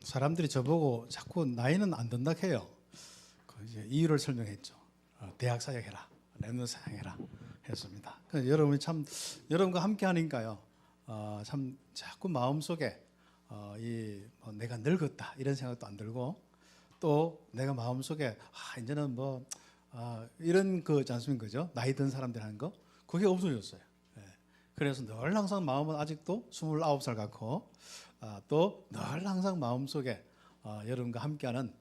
사람들이 저보고 자꾸 나이는 안 든다 해요. 그 이제 이유를 설명했죠. 대학 사역해라, 랩넌트 사역해라 했습니다. 그래서 여러분이 참 여러분과 함께 하니까요. 참 자꾸 마음속에 뭐 내가 늙었다 이런 생각도 안 들고, 또 내가 마음속에 이제는 뭐 이런 거 있지 않습니까? 그죠? 나이 든 사람들 하는 거 그게 없어졌어요. 예. 그래서 늘 항상 마음은 아직도 29살 같고, 또 늘 항상 마음속에 여러분과 함께하는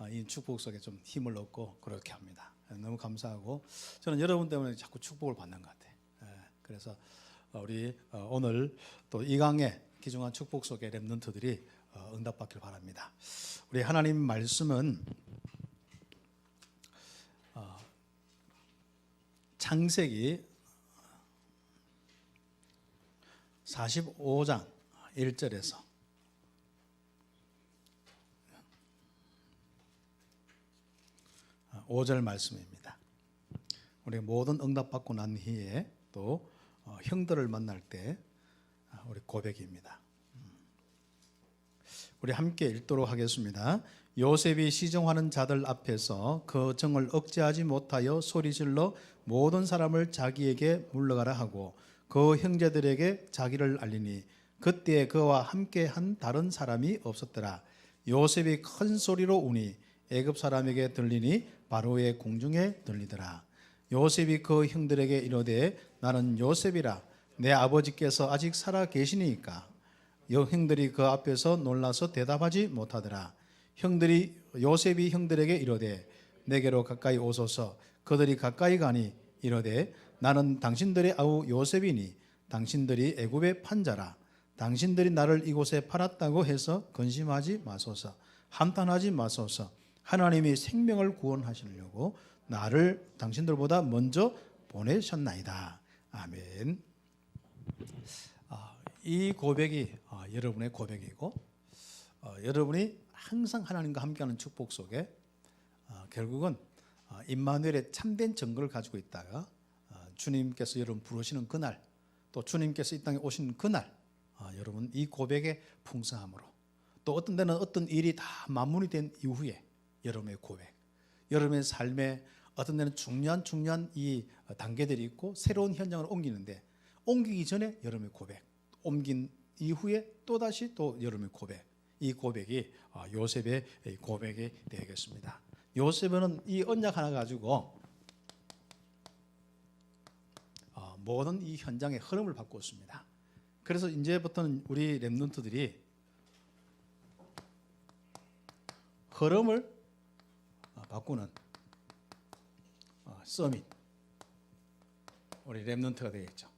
이 축복 속에 좀 힘을 얻고 그렇게 합니다. 너무 감사하고 저는 여러분 때문에 자꾸 축복을 받는 것 같아요. 예. 그래서 우리 오늘 또 이 강의 귀중한 축복 속에 렘넌트들이 응답받길 바랍니다. 우리 하나님 말씀은 창세기 45장 1절에서 5절 말씀입니다. 우리 모든 응답받고 난 후에 또 형들을 만날 때 우리 고백입니다. 우리 함께 읽도록 하겠습니다. 요셉이 시정하는 자들 앞에서 그 정을 억제하지 못하여 소리질러 모든 사람을 자기에게 물러가라 하고 그 형제들에게 자기를 알리니 그때 그와 함께한 다른 사람이 없었더라. 요셉이 큰 소리로 우니 애굽 사람에게 들리니 바로의 궁중에 들리더라. 요셉이 그 형들에게 이르되 나는 요셉이라. 내 아버지께서 아직 살아 계시니까. 형들이 그 앞에서 놀라서 대답하지 못하더라. 요셉이 형들에게 이르되 내게로 가까이 오소서. 그들이 가까이 가니 이르되 나는 당신들의 아우 요셉이니 당신들이 애굽의 판자라. 당신들이 나를 이곳에 팔았다고 해서 근심하지 마소서. 한탄하지 마소서. 하나님이 생명을 구원하시려고 나를 당신들보다 먼저 보내셨나이다. 아멘. 이 고백이 여러분의 고백이고, 여러분이 항상 하나님과 함께하는 축복 속에 결국은 임마누엘의 참된 증거를 가지고 있다가 주님께서 여러분 부르시는 그날, 또 주님께서 이 땅에 오신 그날, 여러분 이 고백의 풍성함으로, 또 어떤 데는 어떤 일이 다 마무리 된 이후에 여러분의 고백, 여러분의 삶에 어떤 데는 중요한 이 단계들이 있고 새로운 현장을 옮기는데, 옮기기 전에 여러분의 고백, 옮긴 이후에 또다시 또 여러분의 고백, 이 고백이 요셉의 고백이 되겠습니다. 요셉은 이 언약 하나 가지고 모든 이 현장의 흐름을 바꿨습니다. 그래서 이제부터는 우리 렘넌트들이 흐름을 바꾸는 서밋, 우리 렘넌트가 되겠죠.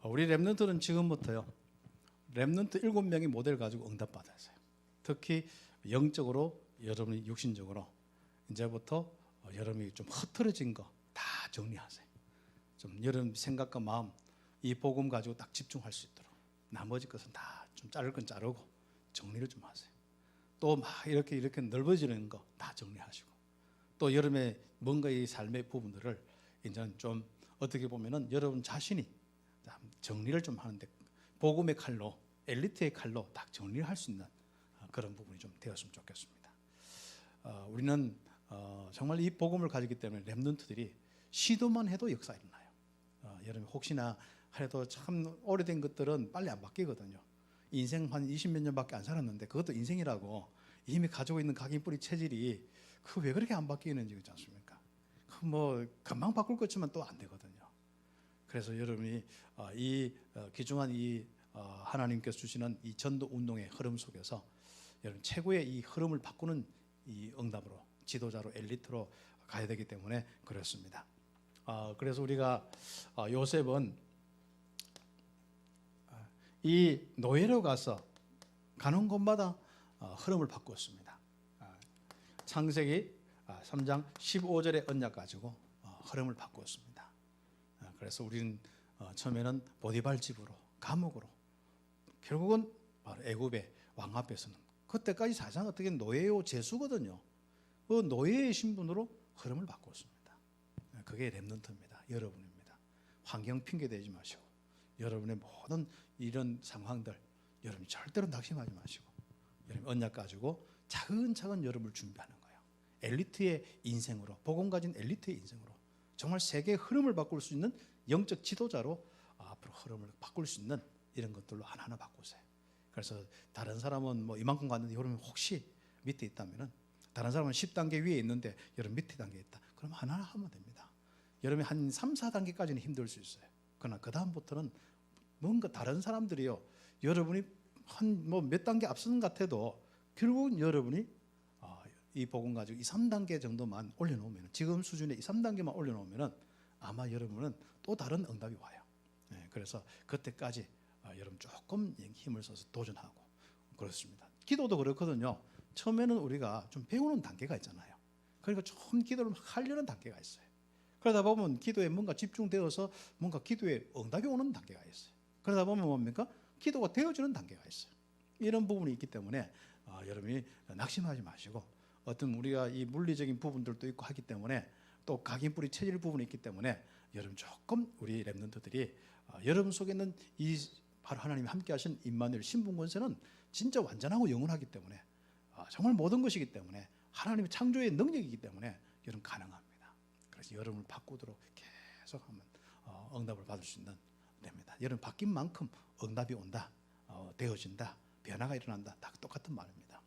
우리 렘넌트는 지금부터요, 렘넌트 7명의 모델 가지고 응답받았어요. 특히 영적으로, 여러분이 육신적으로 이제부터 여러분이 좀 흐트러진 거 다 정리하세요. 좀 여러분 생각과 마음, 이 복음 가지고 딱 집중할 수 있도록 나머지 것은 다 좀 자를 건 자르고 정리를 좀 하세요. 또 막 이렇게 넓어지는 거 다 정리하시고, 또 여러분의 뭔가 이 삶의 부분들을 이제는 좀 어떻게 보면은 여러분 자신이 정리를 좀 하는데 복음의 칼로, 엘리트의 칼로 딱 정리를 할 수 있는 그런 부분이 좀 되었으면 좋겠습니다. 우리는 정말 이 복음을 가지기 때문에 렘넌트들이 시도만 해도 역사 일어나요. 여러분 혹시나 해도 참 오래된 것들은 빨리 안 바뀌거든요. 인생 한 20몇 년밖에 안 살았는데 그것도 인생이라고 이미 가지고 있는 각인뿌리 체질이 그 왜 그렇게 안 바뀌는지 그렇지 않습니까? 그 뭐 금방 바꿀 것 같지만 또 안 되거든요. 그래서 여러분이 이 귀중한 이 하나님께서 주시는 이 전도 운동의 흐름 속에서 여러분 최고의 이 흐름을 바꾸는 이 응답으로, 지도자로, 엘리트로 가야 되기 때문에 그렇습니다. 그래서 우리가 요셉은 이 노예로 가서 가는 곳마다 흐름을 바꾸었습니다. 창세기 3장 15절의 언약 가지고 흐름을 바꾸었습니다. 그래서 우리는 처음에는 보디발 집으로, 감옥으로, 결국은 바로 애굽의 왕 앞에서는, 그때까지 사실상 어떻게 노예요 제수거든요. 그 노예의 신분으로 흐름을 바꿨습니다. 그게 렘넌트입니다. 여러분입니다. 환경 핑계 대지 마시고 여러분의 모든 이런 상황들 여러분이 절대로 낙심하지 마시고 여러분 언약 가지고 차근차근 여러분을 준비하는 거예요. 엘리트의 인생으로, 복음 가진 엘리트의 인생으로 정말 세계의 흐름을 바꿀 수 있는 영적 지도자로 앞으로 흐름을 바꿀 수 있는 이런 것들로 하나하나 바꾸세요. 그래서 다른 사람은 뭐 이만큼 갔는데 여러분 혹시 밑에 있다면은, 다른 사람은 10단계 위에 있는데 여러분 밑에 단계에 있다, 그럼 하나하나 하면 됩니다. 여러분이 한 3, 4단계까지는 힘들 수 있어요. 그러나 그 다음부터는 뭔가 다른 사람들이요, 여러분이 한 뭐 몇 단계 앞서는 것 같아도 결국은 여러분이 이 복음 가지고 이 3단계 정도만 올려놓으면, 지금 수준의 이 3단계만 올려놓으면 아마 여러분은 또 다른 응답이 와요. 그래서 그때까지 여러분 조금 힘을 써서 도전하고 그렇습니다. 기도도 그렇거든요. 처음에는 우리가 좀 배우는 단계가 있잖아요. 그러니까 좀 기도를 막 하려는 단계가 있어요. 그러다 보면 기도에 뭔가 집중되어서 뭔가 기도에 응답이 오는 단계가 있어요. 그러다 보면 뭡니까? 기도가 되어지는 단계가 있어요. 이런 부분이 있기 때문에 여러분이 낙심하지 마시고, 어떤 우리가 이 물리적인 부분들도 있고 하기 때문에 또 각인뿌리 체질 부분이 있기 때문에 여러분 조금 우리 렘넌트들이 여러분 속에 있는 이 바로 하나님이 함께 하신 임마누엘 신분권세는 진짜 완전하고 영원하기 때문에 정말 모든 것이기 때문에 하나님의 창조의 능력이기 때문에 여러분 가능합니다. 그래서 여러분을 바꾸도록 계속 하면 응답을 받을 수 있는 됩니다. 여러분 바뀐 만큼 응답이 온다, 되어진다, 변화가 일어난다, 다 똑같은 말입니다.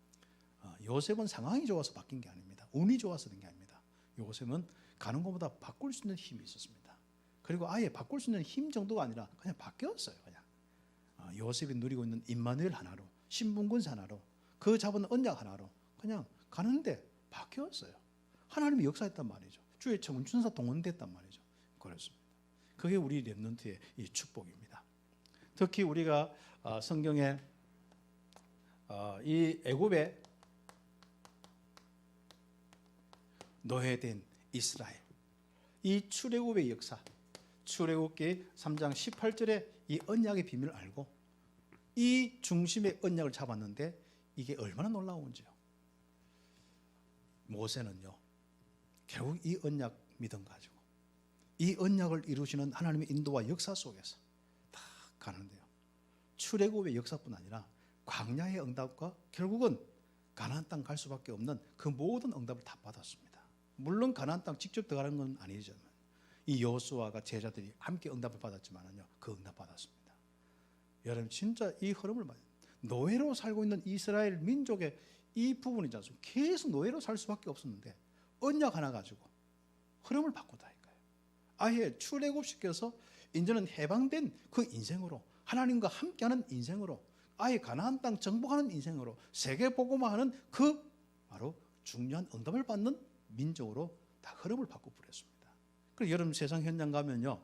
요셉은 상황이 좋아서 바뀐 게 아닙니다. 운이 좋아서 된 게 아닙니다. 요셉은 가는 것보다 바꿀 수 있는 힘이 있었습니다. 그리고 아예 바꿀 수 있는 힘 정도가 아니라 그냥 바뀌었어요. 그냥 요셉이 누리고 있는 임마누엘 하나로, 신분권세 하나로, 그 잡은 언약 하나로 그냥 가는데 바뀌었어요. 하나님이 역사했단 말이죠. 주의 청춘사 동원됐단 말이죠. 그렇습니다. 그게 우리 렘넌트의 이 축복입니다. 특히 우리가 성경에 이 애굽에 노예된 이스라엘, 이 출애굽의 역사, 출애굽기 3장 18절에 이 언약의 비밀을 알고 이 중심의 언약을 잡았는데 이게 얼마나 놀라운지요. 모세는요, 결국 이 언약 믿음 가지고 이 언약을 이루시는 하나님의 인도와 역사 속에서 다 가는데요, 출애굽의 역사뿐 아니라 광야의 응답과 결국은 가나안 땅 갈 수밖에 없는 그 모든 응답을 다 받았습니다. 물론 가나안 땅 직접 들어가는 건 아니지만 이 여호수아가 제자들이 함께 응답을 받았지만요, 그 응답 받았습니다. 여러분 진짜 이 흐름을 봐요. 노예로 살고 있는 이스라엘 민족의 이 부분이지 않습니까? 계속 노예로 살 수밖에 없었는데 언약 하나 가지고 흐름을 바꾸다니까요. 아예 출애굽시켜서 이제는 해방된 그 인생으로, 하나님과 함께하는 인생으로, 아예 가나안 땅 정복하는 인생으로, 세계 복음화하는 그 바로 중요한 응답을 받는 민족으로 다 흐름을 바꿔버렸습니다. 그리고 여러분 세상 현장 가면요,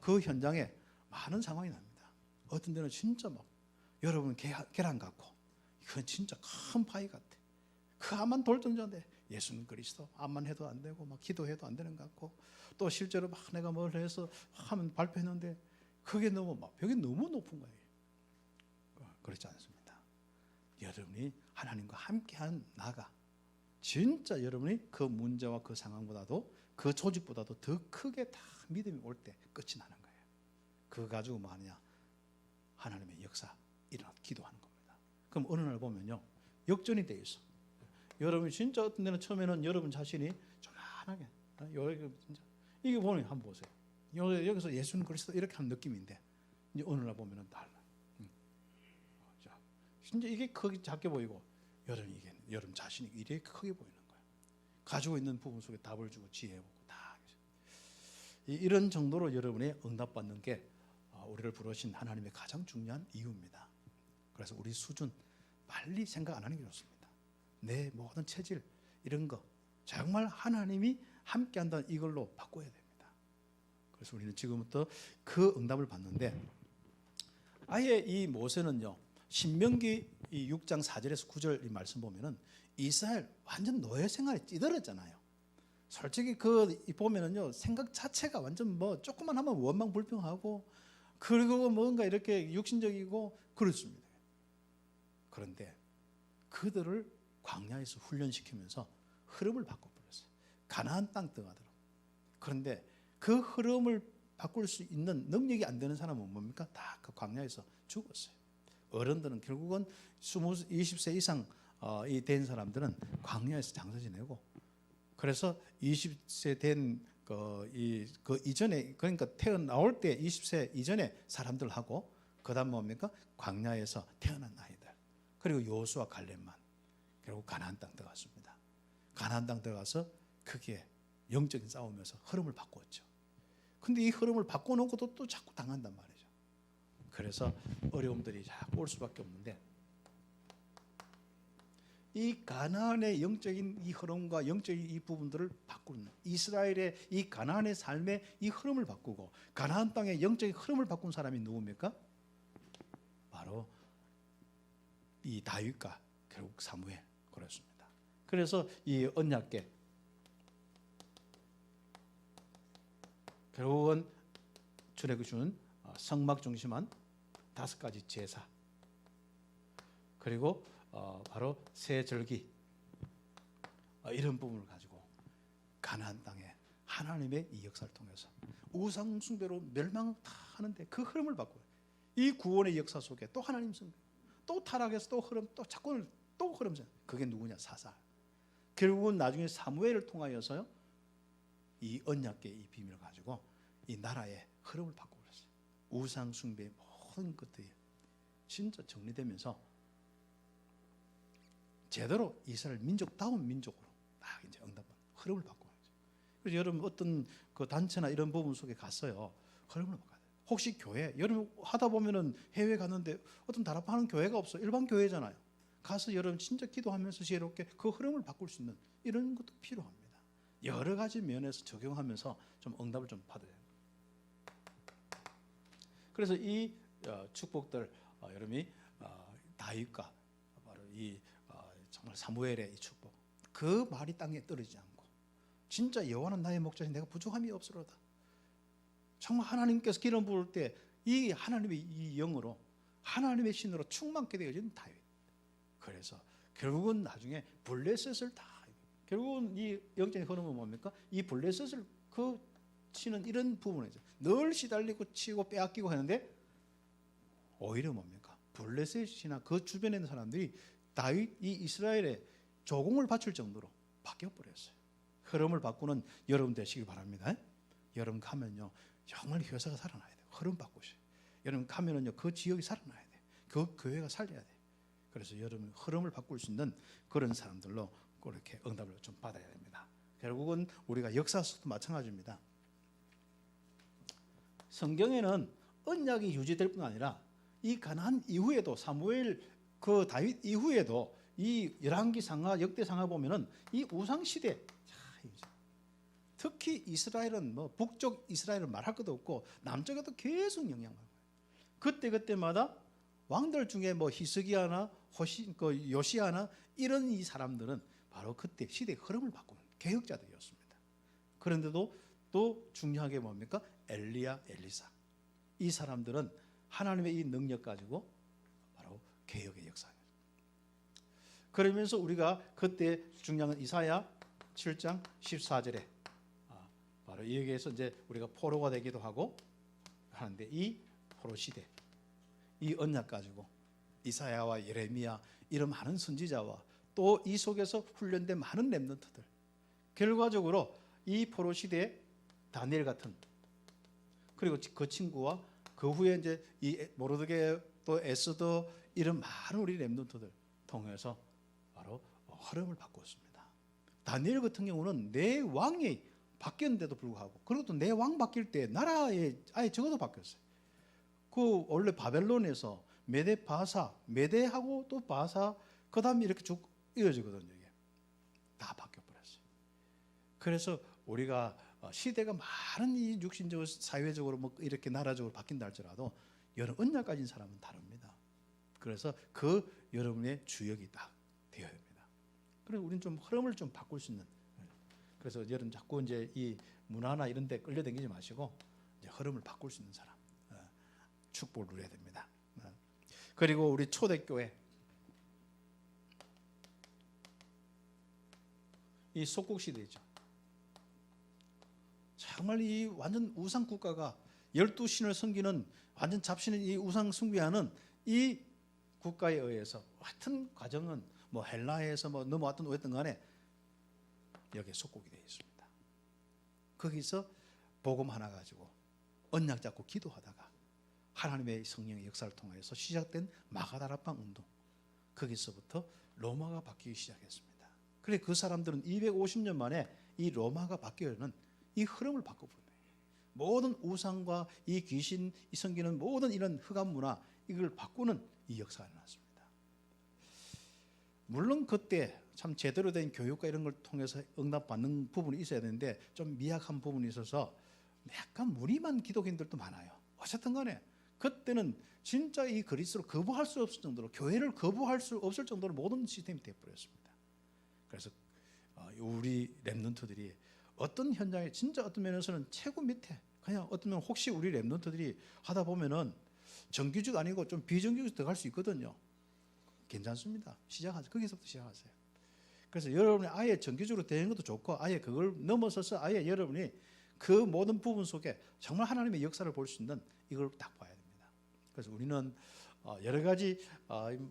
그 현장에 많은 상황이 납니다. 어떤 데는 진짜 막 여러분 계란 같고, 이건 진짜 큰 파이 같아. 그 암만 돌던전데 예수는 그리스도, 암만 해도 안 되고 막 기도해도 안 되는 것 같고, 또 실제로 막 내가 뭘 해서 하면 발표했는데 그게 너무 막 벽이 너무 높은 거예요. 그렇지 않습니다. 여러분이 하나님과 함께한 나가 진짜 여러분이 그 문제와 그 상황보다도 그 조직보다도 더 크게 다 믿음이 올 때 끝이 나는 거예요. 그거 가지고 뭐 하느냐, 하나님의 역사 일어나 기도하는 겁니다. 그럼 어느 날 보면요, 역전이 돼 있어. 여러분이 진짜 어떤 데는 처음에는 여러분 자신이 조만하게 여기 진짜 이게 보면 한번 보세요. 여기서 예수는 그리스도 이렇게 한 느낌인데 이제 어느 날 보면은 달라. 자, 진짜 이게 크게 작게 보이고 여러분 이게 여러분 자신이 이렇게 크게 보이는 거예요. 가지고 있는 부분 속에 답을 주고 지혜보고 다 이런 정도로 여러분의 응답받는 게 우리를 부르신 하나님의 가장 중요한 이유입니다. 그래서 우리 수준 빨리 생각 안 하는 게 좋습니다. 내 모든 체질 이런 거 정말 하나님이 함께한다는 이걸로 바꿔야 됩니다. 그래서 우리는 지금부터 그 응답을 받는데, 아예 이 모세는요, 신명기 이 6장 4절에서 9절 이 말씀 보면은 이스라엘 완전 노예 생활에 찌들었잖아요. 솔직히 그 보면은요, 생각 자체가 완전 뭐 조금만 하면 원망불평하고, 그리고 뭔가 이렇게 육신적이고 그렇습니다. 그런데 그들을 광야에서 훈련시키면서 흐름을 바꿔버렸어요. 가나안 땅 들어가도록. 그런데 그 흐름을 바꿀 수 있는 능력이 안 되는 사람은 뭡니까? 다 그 광야에서 죽었어요. 어른들은 결국은 20세 이상 된 사람들은 광야에서 장사 지내고, 그래서 20세 된 그 이전에, 그러니까 태어나올 때 20세 이전에 사람들하고, 그다음 뭡니까? 광야에서 태어난 아이들, 그리고 요수와 갈렙만 결국 가나안 땅 들어갔습니다. 가나안 땅 들어가서 크게 영적인 싸움에서 흐름을 바꾸었죠. 근데 이 흐름을 바꿔놓고도 또 자꾸 당한단 말이죠. 그래서 어려움들이 자꾸 올 수밖에 없는데, 이 가나안의 영적인 이 흐름과 영적인 이 부분들을 바꾸는, 이스라엘의 이 가나안의 삶의 이 흐름을 바꾸고 가나안 땅의 영적인 흐름을 바꾼 사람이 누굽니까? 바로 이 다윗과 결국 사무엘, 그렇습니다. 그래서 이 언약궤, 결국은 주님이 준 성막 중심한 5가지 제사, 그리고 바로 새 절기, 이런 부분을 가지고 가나안 땅에 하나님의 이 역사를 통해서 우상 숭배로 멸망 다 하는데 그 흐름을 바꿔요. 이 구원의 역사 속에 또 하나님 숭배, 또 타락해서 또 흐름, 또 자꾸 또 흐름. 그게 누구냐? 사사. 결국은 나중에 사무엘을 통하여서요, 이 언약궤의 이 비밀을 가지고 이 나라의 흐름을 바꿔버렸어요. 우상 숭배의 모든 것들이 진짜 정리되면서 제대로 이스라엘 민족다운 민족으로 딱 이제 응답한 흐름을 바꿔요. 그래서 여러분 어떤 그 단체나 이런 부분 속에 갔어요. 흐름을 바꿔야 돼요. 혹시 교회, 여러분 하다 보면은 해외 갔는데 어떤 다락방하는 교회가 없어. 일반 교회잖아요. 가서 여러분 진짜 기도하면서 지혜롭게 그 흐름을 바꿀 수 있는 이런 것도 필요합니다. 여러 가지 면에서 적용하면서 좀 응답을 좀 받아야 돼요. 그래서 이 축복들, 여러분이 다윗과 바로 이 정말 사무엘의 이 축복, 그 말이 땅에 떨어지지 않고, 진짜 여호와는 나의 목자니 내가 부족함이 없으로다. 정말 하나님께서 기름 부을 때 이 하나님의 이 영으로, 하나님의 신으로 충만케 되어진 다윗. 그래서 결국은 나중에 블레셋을 다, 결국은 이 영적인 흐름은 뭡니까? 이 블레셋을 그 치는 이런 부분이죠. 늘 시달리고 치고 빼앗기고 하는데 오히려 뭡니까? 블레셋이나 그 주변에 있는 사람들이 다윗, 이 이스라엘에 조공을 바칠 정도로 바뀌어버렸어요. 흐름을 바꾸는 여러분 되시길 바랍니다. 여러분 가면요, 정말 회사가 살아나야 돼요. 흐름 바꾸셔요. 여러분 가면은요, 그 지역이 살아나야 돼요. 그 교회가 살려야 돼요. 그래서 여러분 흐름을 바꿀 수 있는 그런 사람들로 그렇게 응답을 좀 받아야 됩니다. 결국은 우리가 역사 속도 마찬가지입니다. 성경에는 언약이 유지될 뿐 아니라 이 가나안 이후에도, 사무엘 그 다윗 이후에도 이 열왕기 상하, 역대 상하 보면은 이 우상 시대, 특히 이스라엘은 뭐 북쪽 이스라엘은 말할 것도 없고 남쪽에도 계속 영향을 받아요. 그때마다 왕들 중에 뭐 히스기야나 요시야나 이런 이 사람들은 바로 그때 시대의 흐름을 바꾸는 개혁자들이었습니다. 그런데도 또 중요하게 뭡니까? 엘리야, 엘리사, 이 사람들은 하나님의 이 능력 가지고 바로 개혁의 역사예요. 그러면서 우리가 그때 중요한 이사야 7장 14절에 바로 여기에서 이제 우리가 포로가 되기도 하고 하는데, 이 포로 시대, 이 언약 가지고 이사야와 예레미야 이런 많은 선지자와 또 이 속에서 훈련된 많은 렘넌트들, 결과적으로 이 포로 시대에 다니엘 같은, 그리고 그 친구와 그 후에 이제 이 모르드게, 또 에스더, 이런 많은 우리 렘넌트들 통해서 바로 흐름을 바꿨습니다. 다니엘 같은 경우는 내 왕이 바뀌었는데도 불구하고, 그리고 또 내 왕 바뀔 때 나라에 아예 적어도 바뀌었어요. 그 원래 바벨론에서 메데 바사, 메데하고 또 바사, 그 다음에 이렇게 쭉 이어지거든요. 이게 다 바뀌어버렸어요. 그래서 우리가 시대가 많은 이 육신적으로, 사회적으로 뭐 이렇게 나라적으로 바뀐다 할지라도 여러분 언약 가진 사람은 다릅니다. 그래서 그 여러분의 주역이 딱 되어야 됩니다. 그래서 우리는 좀 흐름을 좀 바꿀 수 있는, 그래서 여러분 자꾸 이제 이 문화나 이런 데 끌려다니지 마시고 이제 흐름을 바꿀 수 있는 사람, 축복을 누려야 됩니다. 그리고 우리 초대교회, 이 속국 시대죠. 정말 이 완전 우상 국가가 열두 신을 섬기는 완전 잡신의 이 우상 숭배하는 이 국가에 의해서 같은 과정은 뭐 헬라에서 뭐 넘어왔던 어쨌든 간에 여기에 속국이 되어 있습니다. 거기서 복음 하나 가지고 언약 잡고 기도하다가 하나님의 성령의 역사를 통해서 시작된 마가다라방 운동, 거기서부터 로마가 바뀌기 시작했습니다. 그래 그 사람들은 250년 만에 이 로마가 바뀌려는 이 흐름을 바꿔버려요. 모든 우상과 이 귀신 이 섬기는 모든 이런 흑암 문화 이걸 바꾸는 이 역사가 일어났습니다. 물론 그때 참 제대로 된 교육과 이런 걸 통해서 응답받는 부분이 있어야 되는데 좀 미약한 부분이 있어서 약간 무리만 기독인들도 많아요. 어쨌든 간에 그때는 진짜 이 그리스도를 거부할 수 없을 정도로, 교회를 거부할 수 없을 정도로 모든 시스템이 되어버렸습니다. 그래서 우리 렘넌트들이 어떤 현장에 진짜 어떤 면에서는 최고 밑에, 그냥 어떤 면 혹시 우리 렘넌트들이 하다 보면은 정규직 아니고 좀 비정규직 들어갈 수 있거든요. 괜찮습니다. 시작하세요. 거기서부터 시작하세요. 그래서 여러분이 아예 정규직으로 되는 것도 좋고, 아예 그걸 넘어서서 아예 여러분이 그 모든 부분 속에 정말 하나님의 역사를 볼 수 있는 이걸 딱 봐야 됩니다. 그래서 우리는 여러 가지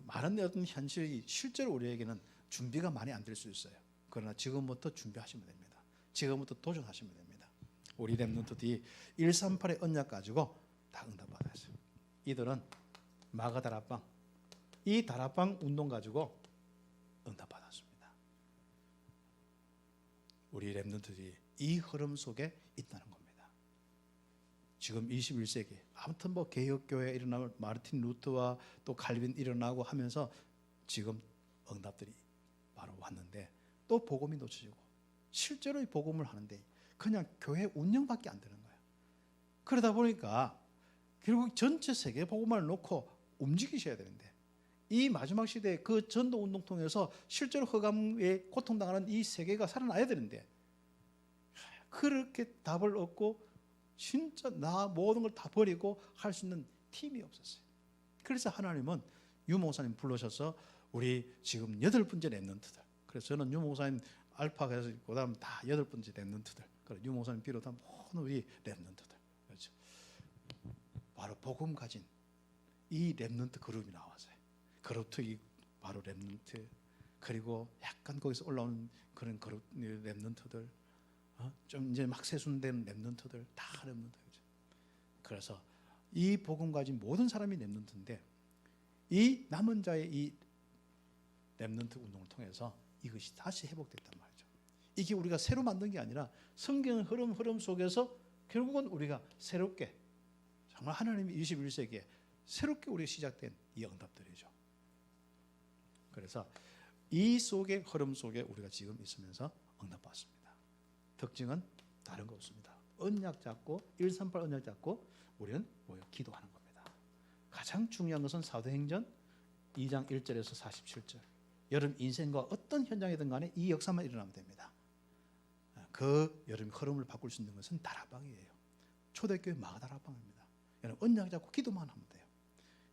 많은 어떤 현실이 실제로 우리에게는 준비가 많이 안 될 수 있어요. 그러나 지금부터 준비하시면 됩니다. 지금부터 도전하시면 됩니다. 우리 렘넌트들이 138의 언약 가지고 다 응답받았어요. 이들은 마가다라방, 이 다락방 운동 가지고 응답받았습니다. 우리 렘넌트들이 이 흐름 속에 있다는 겁니다. 지금 21세기 아무튼 뭐 개혁교회 일어나고 마르틴 루터와 또 칼빈 일어나고 하면서 지금 응답들이 바로 왔는데 또 복음이 놓쳐지고 실제로 이 복음을 하는데 그냥 교회 운영밖에 안 되는 거예요. 그러다 보니까 결국 전체 세계 복음을 놓고 움직이셔야 되는데 이 마지막 시대에 그 전도 운동 통해서 실제로 흑암에 고통당하는 이 세계가 살아나야 되는데 그렇게 답을 얻고 진짜 나 모든 걸 다 버리고 할 수 있는 팀이 없었어요. 그래서 하나님은 유 목사님 불러셔서 우리 지금 8번째 렘넌트들, 그래서 저는 유 목사님 알파가 해서 그다음 다 8번째 렘넌트들, 유 목사님 비롯한 모든 우리 렘넌트들, 그렇죠. 바로 복음 가진 이 렘넌트 그룹이 나왔어요. 그룹이 바로 렘넌트, 그리고 약간 거기서 올라오는 그런 그룹 렘넌트들, 좀 이제 막 세순된 렘넌트들, 다 렘넌트죠. 그래서 이 복음 가진 모든 사람이 렘넌트인데 이 남은 자의 이 렘넌트 운동을 통해서 이것이 다시 회복됐단 말이죠. 이게 우리가 새로 만든 게 아니라 성경 흐름 속에서 결국은 우리가 새롭게 정말 하나님이 21세기에 새롭게 우리가 시작된 이 응답들이죠. 그래서 이 속의 흐름 속에 우리가 지금 있으면서 응답받습니다. 특징은 다른 거 없습니다. 언약 잡고 138 언약 잡고 우리는 모여 기도하는 겁니다. 가장 중요한 것은 사도행전 2장 1절에서 47절. 여러분 인생과 어떤 현장이든 간에 이 역사만 일어나면 됩니다. 그 여러분 흐름을 바꿀 수 있는 것은 다락방이에요. 초대교회 마가다락방입니다. 여러분 언약 잡고 기도만 하면 돼요.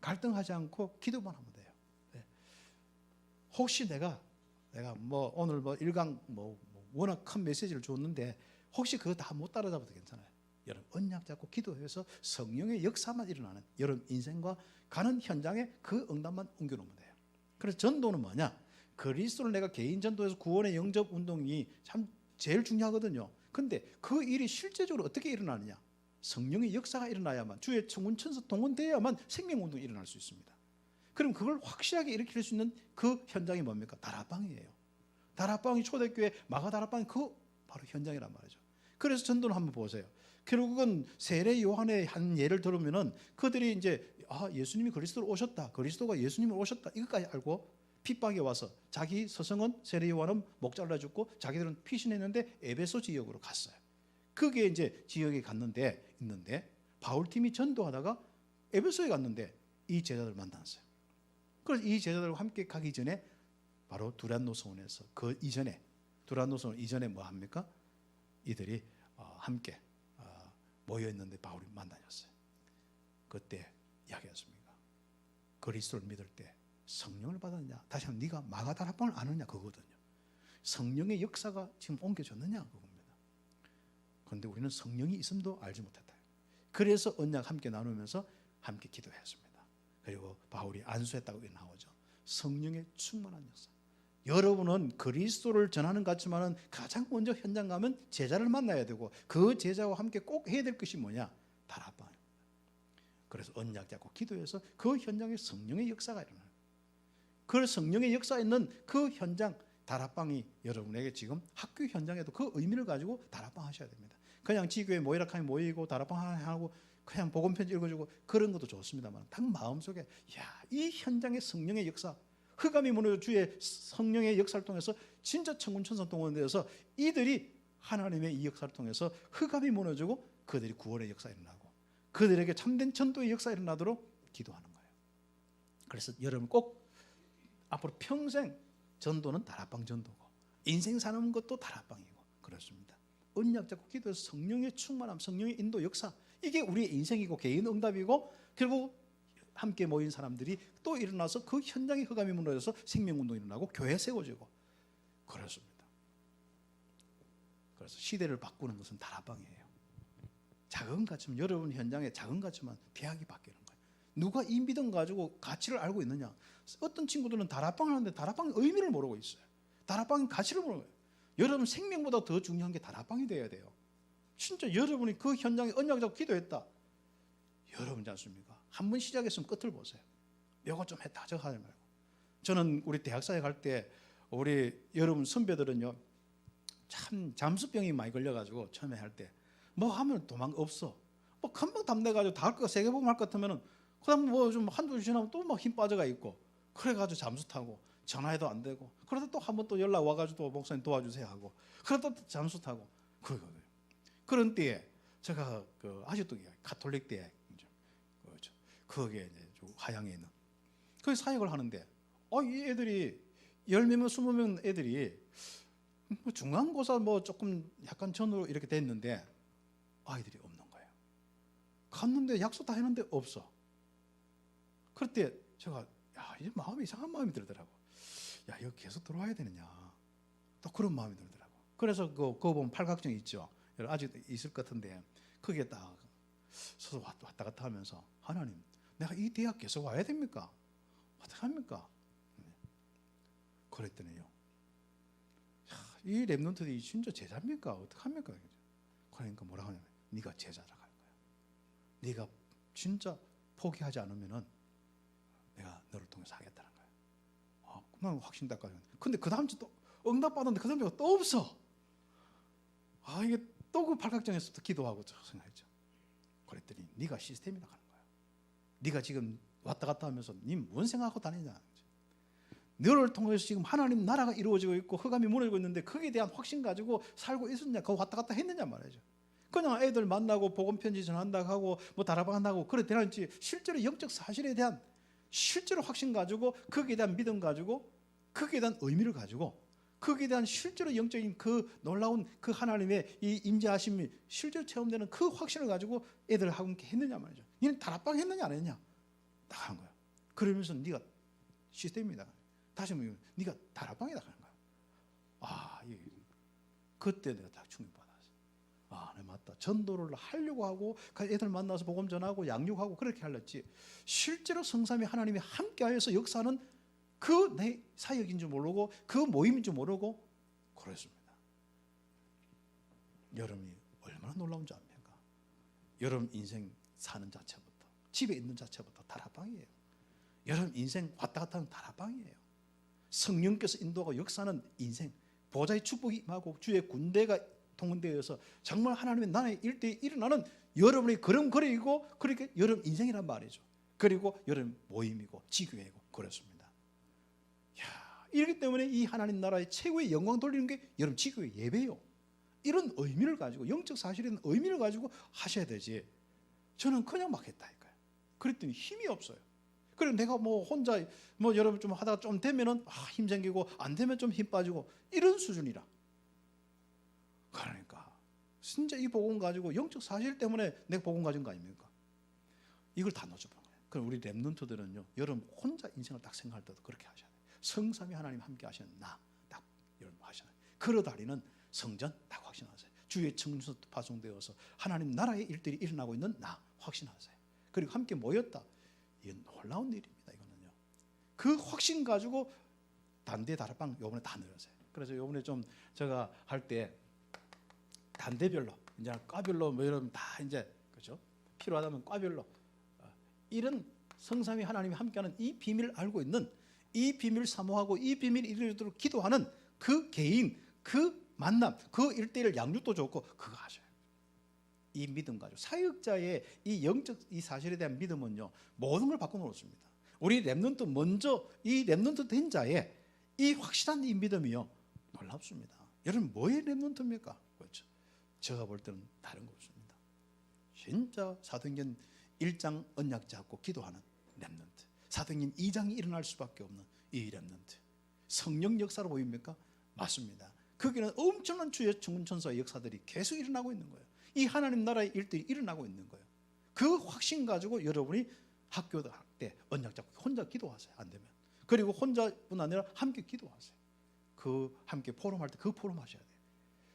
갈등하지 않고 기도만 하면 돼요. 네. 혹시 내가 뭐 오늘 뭐 1강 뭐 워낙 큰 메시지를 줬는데 혹시 그거 다 못 따라잡아도 괜찮아요. 여러분 언약 잡고 기도해서 성령의 역사만 일어나는 여러분 인생과 가는 현장에 그 응답만 옮겨놓으면 돼요. 그래서 전도는 뭐냐? 그리스도를 내가 개인 전도해서 구원의 영접 운동이 참 제일 중요하거든요. 근데 그 일이 실제적으로 어떻게 일어나느냐? 성령의 역사가 일어나야만, 주의 청운 천사 동원되어야만 생명운동이 일어날 수 있습니다. 그럼 그걸 확실하게 일으킬 수 있는 그 현장이 뭡니까? 다락방이에요. 다락방이 초대교회 마가다락방이 그 바로 현장이란 말이죠. 그래서 전도는 한번 보세요. 결국은 세례 요한의 한 예를 들으면은 그들이 이제 예수님이 그리스도로 오셨다, 그리스도가 예수님을 오셨다 이것까지 알고 핍박에 와서 자기 서성은 세례 요한은 목 잘라 죽고 자기들은 피신했는데 에베소 지역으로 갔어요. 그게 이제 지역에 있는데 바울팀이 전도하다가 에베소에 갔는데 이 제자들을 만났어요. 그래서 이 제자들과 함께 가기 전에 바로 두란노서원에서 그 이전에 두란노서원 이전에 뭐 합니까? 이들이 함께 모여 있는데 바울이 만나셨어요. 그때 이야기했습니까? 그리스도를 믿을 때 성령을 받았냐? 다시 한번 네가 마가다락방을 아느냐 그거거든요. 성령의 역사가 지금 옮겨졌느냐 그겁니다. 그런데 우리는 성령이 있음도 알지 못했다. 그래서 언약 함께 나누면서 함께 기도했습니다. 그리고 바울이 안수했다고 나오죠. 성령의 충만한 역사. 여러분은 그리스도를 전하는 것 같지만은 가장 먼저 현장 가면 제자를 만나야 되고 그 제자와 함께 꼭 해야 될 것이 뭐냐? 다락방입니다. 그래서 언약 잡고 기도해서 그 현장에 성령의 역사가 일어나요. 그 성령의 역사 있는 그 현장 다락방이 여러분에게 지금 학교 현장에도 그 의미를 가지고 다락방 하셔야 됩니다. 그냥 지교회 모이라 하면 모이고 다락방 하고 그냥 복음편지 읽어주고 그런 것도 좋습니다만 딱 마음속에 이 현장의 성령의 역사, 흑암이 무너져 주의 성령의 역사를 통해서 진짜 천군천사 동원되어서 이들이 하나님의 이 역사를 통해서 흑암이 무너지고 그들이 구원의 역사가 일어나고 그들에게 참된 전도의 역사가 일어나도록 기도하는 거예요. 그래서 여러분 꼭 앞으로 평생 전도는 다락방 전도고 인생 사는 것도 다락방이고 그렇습니다. 언약 잡고 기도해서 성령의 충만함, 성령의 인도 역사, 이게 우리의 인생이고 개인 응답이고 결국 함께 모인 사람들이 또 일어나서 그 현장의 흑암이 무너져서 생명운동이 일어나고 교회 세워지고 그렇습니다. 그래서 시대를 바꾸는 것은 다락방이에요. 작은 가치만, 여러분 현장에 작은 가치만 대학이 바뀌는 거예요. 누가 이 믿음 가지고 가치를 알고 있느냐? 어떤 친구들은 다락방을 하는데 다락방의 의미를 모르고 있어요. 다락방의 가치를 모르고 있어요. 여러분 생명보다 더 중요한 게 다락방이 돼야 돼요. 진짜 여러분이 그 현장에 언약 잡고 기도했다. 여러분지 않습니까? 한 번 시작했으면 끝을 보세요. 이거 좀 했다 저거 하지 말고. 저는 우리 대학사에 갈 때 우리 여러분 선배들은요 참 잠수병이 많이 걸려가지고 처음에 할 때 뭐 하면 도망 없어. 뭐 금방 담내가지고 다 할 거 세계복음 할 것 같으면은 그다음 뭐 좀 한두 주 지나면 또 막 힘 빠져가 있고 그래가지고 잠수 타고 전화해도 안 되고 그러다 또 한 번 또 연락 와가지고 또 목사님 도와주세요 하고 그러다 또 잠수 타고 그러거든요. 그런 때에 제가 그 아직도 가톨릭 대학 거기에 이제 하양에 있는 그 사역을 하는데 이 애들이 10명 20명 애들이 뭐 중간고사 뭐 조금 약간 전으로 이렇게 됐는데 아이들이 없는 거예요. 갔는데 약속 다 했는데 없어. 그럴 때 제가 이제 마음이 이상한 마음이 들더라고. 여기 계속 들어와야 되느냐. 또 그런 마음이 들더라고. 그래서 그거 보면 팔각정 있죠. 아직 있을 것 같은데 거기에 딱 서서 왔다 갔다 하면서 하나님 내가 이 대학 계속 와야 됩니까? 어떻게 합니까? 그랬더니요. 이 랩런트들이 진짜 제자입니까? 어떻게 합니까? 그러니까 뭐라 하냐면 네가 제자라 하는 거야. 네가 진짜 포기하지 않으면은 내가 너를 통해서 하겠다는 거야. 난 확신다까지. 근데 그 다음 주 또 응답 받았는데 그 다음 주가 또 없어. 이게 또 그 팔각정에서 또 기도하고 생각했죠. 그랬더니 네가 시스템이다 하는 거야. 네가 지금 왔다 갔다 하면서 네 뭔 생각하고 다니냐. 너를 통해서 지금 하나님 나라가 이루어지고 있고 흑암이 무너지고 있는데 거기에 대한 확신 가지고 살고 있었냐? 그거 왔다 갔다 했느냐 말이죠. 그냥 애들 만나고 복음 편지 전한다고 하고 뭐 다락방 한다고 그래 되는지 실제로 영적 사실에 대한 실제로 확신 가지고 거기에 대한 믿음 가지고 거기에 대한 의미를 가지고 거기에 대한 실제로 영적인 그 놀라운 그 하나님의 이 임재하심이 실제로 체험되는 그 확신을 가지고 애들하고 함께 했느냐 말이죠. 너는 다락방 했느냐 안 했냐? 딱 하는 거야. 그러면서 네가 시스템이다. 다시 말하면 네가 다락방이다 하는 거야. 그때 내가 딱 충격받았어. 네 맞다. 전도를 하려고 하고 애들 만나서 복음 전하고 양육하고 그렇게 하렸지. 실제로 성삼위 하나님이 함께하여서 역사하는 그 내 사역인 줄 모르고 그 모임인 줄 모르고 그랬습니다. 여러분이 얼마나 놀라운 줄 압니까? 여러분 인생 사는 자체부터 집에 있는 자체부터 다락방이에요. 여러분 인생 왔다 갔다 하는 다락방이에요. 성령께서 인도하고 역사하는 인생 보좌의 축복이 임하고 주의 군대가 동원되어서 정말 하나님의 나라의 일대에 일어나는 여러분의 걸음걸이이고 그렇게 여러분 인생이란 말이죠. 그리고 여러분 모임이고 지교회이고 그렇습니다. 이렇기 때문에 이 하나님 나라의 최고의 영광 돌리는 게 여러분 지교회 예배요. 이런 의미를 가지고 영적 사실에 있는 의미를 가지고 하셔야 되지. 저는 그냥 막 했다니까요. 그랬더니 힘이 없어요. 그리고 내가 뭐 혼자 뭐 여러분 좀 하다가 좀 되면은 힘 생기고 안 되면 좀 힘 빠지고 이런 수준이라. 그러니까 진짜 이 복음 가지고 영적 사실 때문에 내가 복음 가진 거 아닙니까? 이걸 다 놓쳐버린 거예요. 그럼 우리 랩런트들은요, 여러분 혼자 인생을 딱 생각할 때도 그렇게 하셔야 돼요. 성삼위 하나님 함께 하시는 나 딱 여러분 하셔야 돼요. 걸어다니는 성전 딱 확신하세요. 주의 청춘 파송되어서 하나님 나라의 일들이 일어나고 있는 나 확신하세요. 그리고 함께 모였다. 이건 놀라운 일입니다. 이거는요. 그 확신 가지고 단대 다락방 요번에 다 늘었어요. 그래서 요번에 좀 제가 할 때 단대별로 이제 과별로 뭐 이런 다 이제 그죠? 필요하다면 과별로 이런 성삼위 하나님이 함께하는 이 비밀을 알고 있는, 이 비밀을 사모하고 이 비밀을 이루도록 기도하는 그 개인, 그 만남, 그 일대일 양육도 좋고 그거 하셔요. 이 믿음 가지고 사역자의 이 영적 이 사실에 대한 믿음은요 모든 걸 바꿔놓습니다. 우리 렘넌트 먼저 이 렘넌트 된 자의 이 확실한 이 믿음이요 놀랍습니다. 여러분 뭐의 렘넌트입니까? 그렇죠. 제가 볼 때는 다른 거 없습니다. 진짜 사도행전 1장 언약 잡고 기도하는 렘넌트, 사도행전 2장이 일어날 수밖에 없는 이 렘넌트. 성령 역사로 보입니까? 맞습니다. 거기는 엄청난 주의 천사의 역사들이 계속 일어나고 있는 거예요. 이 하나님 나라의 일들이 일어나고 있는 거예요. 그 확신 가지고 여러분이 학교 때 언약 잡고 혼자 기도하세요. 안 되면. 그리고 혼자뿐 아니라 함께 기도하세요. 그 함께 포럼할 때 그 포럼 하셔야 돼요.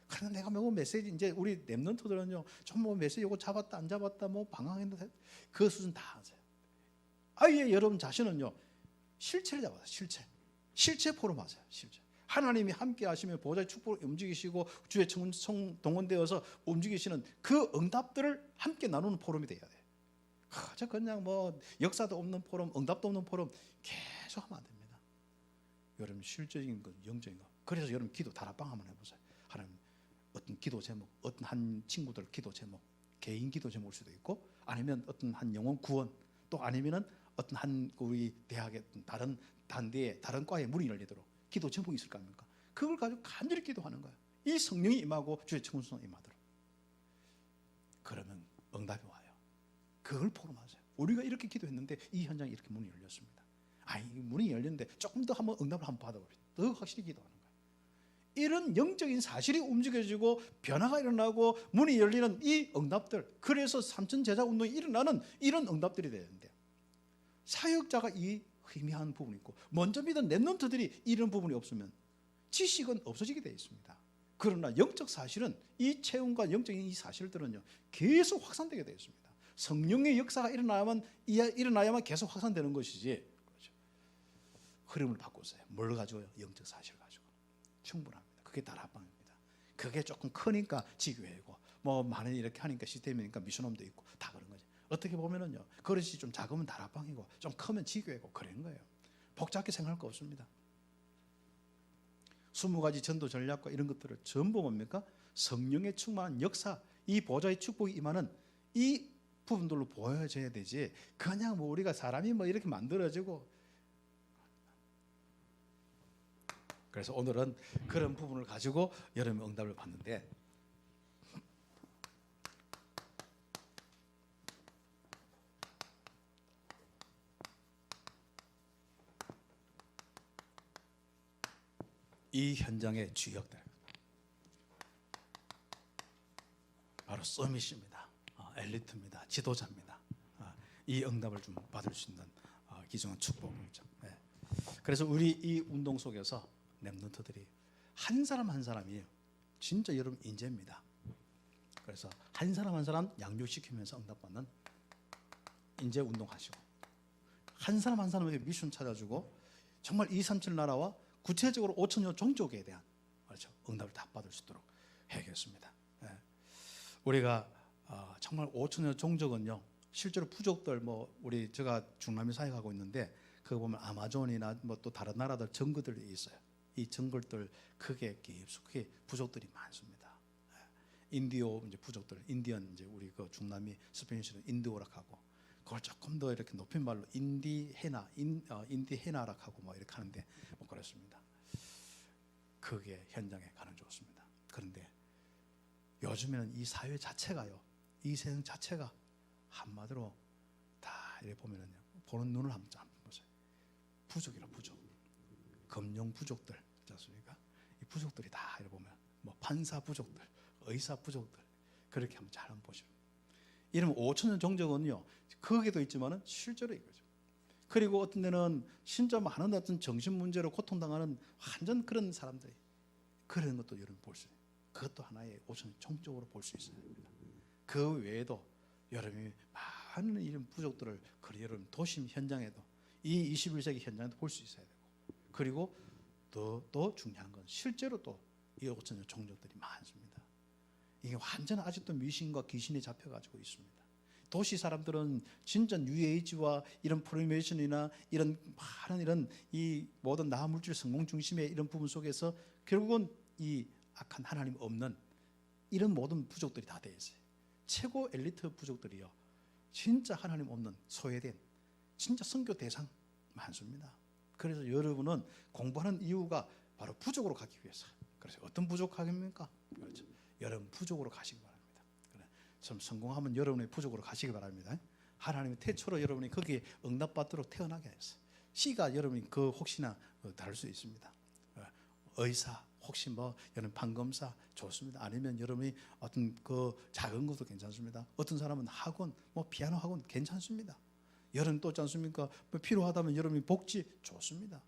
그러나 내가 뭐 메시지 이제 우리 렘넌트들은요 좀 뭐 메시지 요거 잡았다 안 잡았다 뭐 방황했는데 그 수준 다 하세요. 아예 여러분 자신은요 실체를 잡아서 실체 포럼 하세요. 실체. 하나님이 함께 하시면 보좌의 축복을 움직이시고 주의 청 동원되어서 움직이시는 그 응답들을 함께 나누는 포럼이 돼야 돼요. 저 그냥 뭐 역사도 없는 포럼, 응답도 없는 포럼 계속 하면 안 됩니다. 여러분 실제적인 거, 영적인 거. 그래서 여러분 기도 다락방 한번 해보세요. 하나님 어떤 기도 제목, 어떤 한 친구들 기도 제목, 개인 기도 제목일 수도 있고, 아니면 어떤 한 영혼 구원, 또 아니면은 어떤 한 우리 대학의 다른 단대의 다른 과에 문이 열리도록 기도 제목이 있을 거 아닙니까? 그걸 가지고 간절히 기도하는 거예요. 이 성령이 임하고 주의 청순성이 임하도록. 그러면 응답이 와요. 그걸 포럼하세요. 우리가 이렇게 기도했는데 이 현장에 이렇게 문이 열렸습니다. 이 문이 열렸는데 조금 더 한번 응답을 한번 받아봅시다. 더 확실히 기도하는 거예요. 이런 영적인 사실이 움직여지고 변화가 일어나고 문이 열리는 이 응답들, 그래서 삼천 제자 운동이 일어나는 이런 응답들이 되는데, 사역자가 이 희미한 부분이 있고 먼저 믿은 렘넌트들이 이런 부분이 없으면 지식은 없어지게 되어 있습니다. 그러나 영적 사실은 이 체험과 영적인 이 사실들은요 계속 확산되게 되어 있습니다. 성령의 역사가 일어나야만 계속 확산되는 것이지. 그렇죠. 흐름을 바꾸세요. 뭘 가지고요? 영적 사실 가지고. 충분합니다. 그게 다락방입니다. 그게 조금 크니까 지교회고 뭐 많이 이렇게 하니까 시스템이니까 미션홈도 있고 다 그런 거지. 어떻게 보면은요 그릇이 좀 작으면 다락방이고 좀 크면 지교회고 그런 거예요. 복잡하게 생각할 거 없습니다. 20가지 전도 전략과 이런 것들을 전부 뭡니까? 성령의 충만한 역사, 이 보좌의 축복이 임하는 이 부분들로 보여져야 되지, 그냥 뭐 우리가 사람이 뭐 이렇게 만들어지고. 그래서 오늘은 그런 부분을 가지고 여러분의 응답을 받는데, 이 현장의 주역들 바로 서밋입니다. 엘리트입니다. 지도자입니다. 이 응답을 좀 받을 수 있는 귀중한 축복이죠. 네. 그래서 우리 이 운동 속에서 렘넌트들이 한 사람 한 사람이 진짜 여러분 인재입니다. 그래서 한 사람 한 사람 양육시키면서 응답받는 인재 운동하시고, 한 사람 한 사람에게 미션 찾아주고, 정말 237 나라와 구체적으로 5천여 종족에 대한 그렇죠 응답을 다 받을 수 있도록 해야겠습니다. 네. 우리가 정말 5천여 종족은요 실제로 부족들 뭐 우리 제가 중남미 사역하고 있는데 그거 보면 아마존이나 뭐 또 다른 나라들 정글들이 있어요. 이 정글들 크게 깊숙이 부족들이 많습니다. 인디오 이제 부족들, 인디언 이제 우리 그 중남미 스페니쉬는 인디오라고 하고, 그걸 조금 더 이렇게 높인 말로 인디헤나라고 하고 뭐 이렇게 하는데 뭐 그렇습니다. 그게 현장에 가는 좋습니다. 그런데 요즘에는 이 사회 자체가요, 이 세상 자체가 한마디로 다 이렇게 보면은요, 보는 눈을 한번 보세요. 부족이라 부족, 금융 부족들, 그렇지 않습니까? 이 부족들이 다 이렇게 보면 뭐 판사 부족들, 의사 부족들, 그렇게 한번 잘 한번 보시면. 이러면 5천년 종족은요, 거기도 있지만은 실제로 이거죠. 그리고 어떤 데는 진짜 많은 어떤 정신 문제로 고통당하는 완전 그런 사람들이, 그런 것도 여러분 볼 수 있어요. 그것도 하나의 5천년 종족으로 볼 수 있어야 됩니다. 그 외에도 여러분이 많은 이런 부족들을 여러분 도심 현장에도 이 21세기 현장에도 볼 수 있어야 되고, 그리고 또 중요한 건 실제로 또 이 5천여 종족들이 많습니다. 이게 완전 아직도 미신과 귀신이 잡혀가지고 있습니다. 도시 사람들은 진짜 뉴에이지와 이런 프로메이션이나 이런 많은 이런 이 모든 나물질 성공 중심의 이런 부분 속에서 결국은 이 악한 하나님 없는 이런 모든 부족들이 다 되어 있어요. 최고 엘리트 부족들이요, 진짜 하나님 없는 소외된 진짜 선교 대상 많습니다. 그래서 여러분은 공부하는 이유가 바로 부족으로 가기 위해서. 그래서 어떤 부족하겠습니까? 그렇죠. 여러분 부족으로 가시기 바랍니다. 좀 성공하면 여러분의 부족으로 가시기 바랍니다. 하나님의 태초로 여러분이 거기에 응답받도록 태어나게 했어요. 씨가 여러분이 그 혹시나 다를 수 있습니다. 의사, 혹시 뭐 여러분 판검사 좋습니다. 아니면 여러분이 어떤 그 작은 것도 괜찮습니다. 어떤 사람은 학원, 뭐 피아노 학원 괜찮습니다. 여러분 또 있지 않습니까? 뭐 필요하다면 여러분이 복지 좋습니다.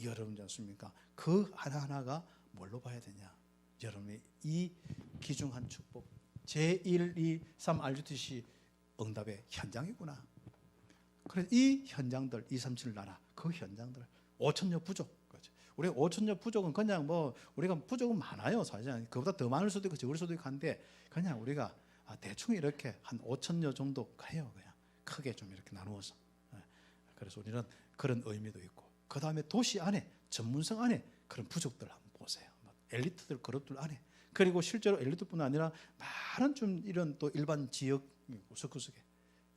여러분 있지 않습니까? 그 하나하나가 뭘로 봐야 되냐? 여러분이 이 귀중한 축복 제1, 2, 3 RUTC 응답의 현장이구나. 그래서 이 현장들 2, 3, 7 나라 그 현장들 5천여 부족, 그렇죠. 우리 5천여 부족은 그냥 뭐 우리가 부족은 많아요. 사실 그보다 더 많을 수도 있고 적을 수도 있고 한데 그냥 우리가 대충 이렇게 한 5천여 정도 가요. 그냥 크게 좀 이렇게 나누어서. 그래서 우리는 그런 의미도 있고, 그 다음에 도시 안에 전문성 안에 그런 부족들 한번 보세요. 엘리트들 그룹들 안에, 그리고 실제로 엘리트뿐 아니라 많은 좀 이런 또 일반 지역 구석구석에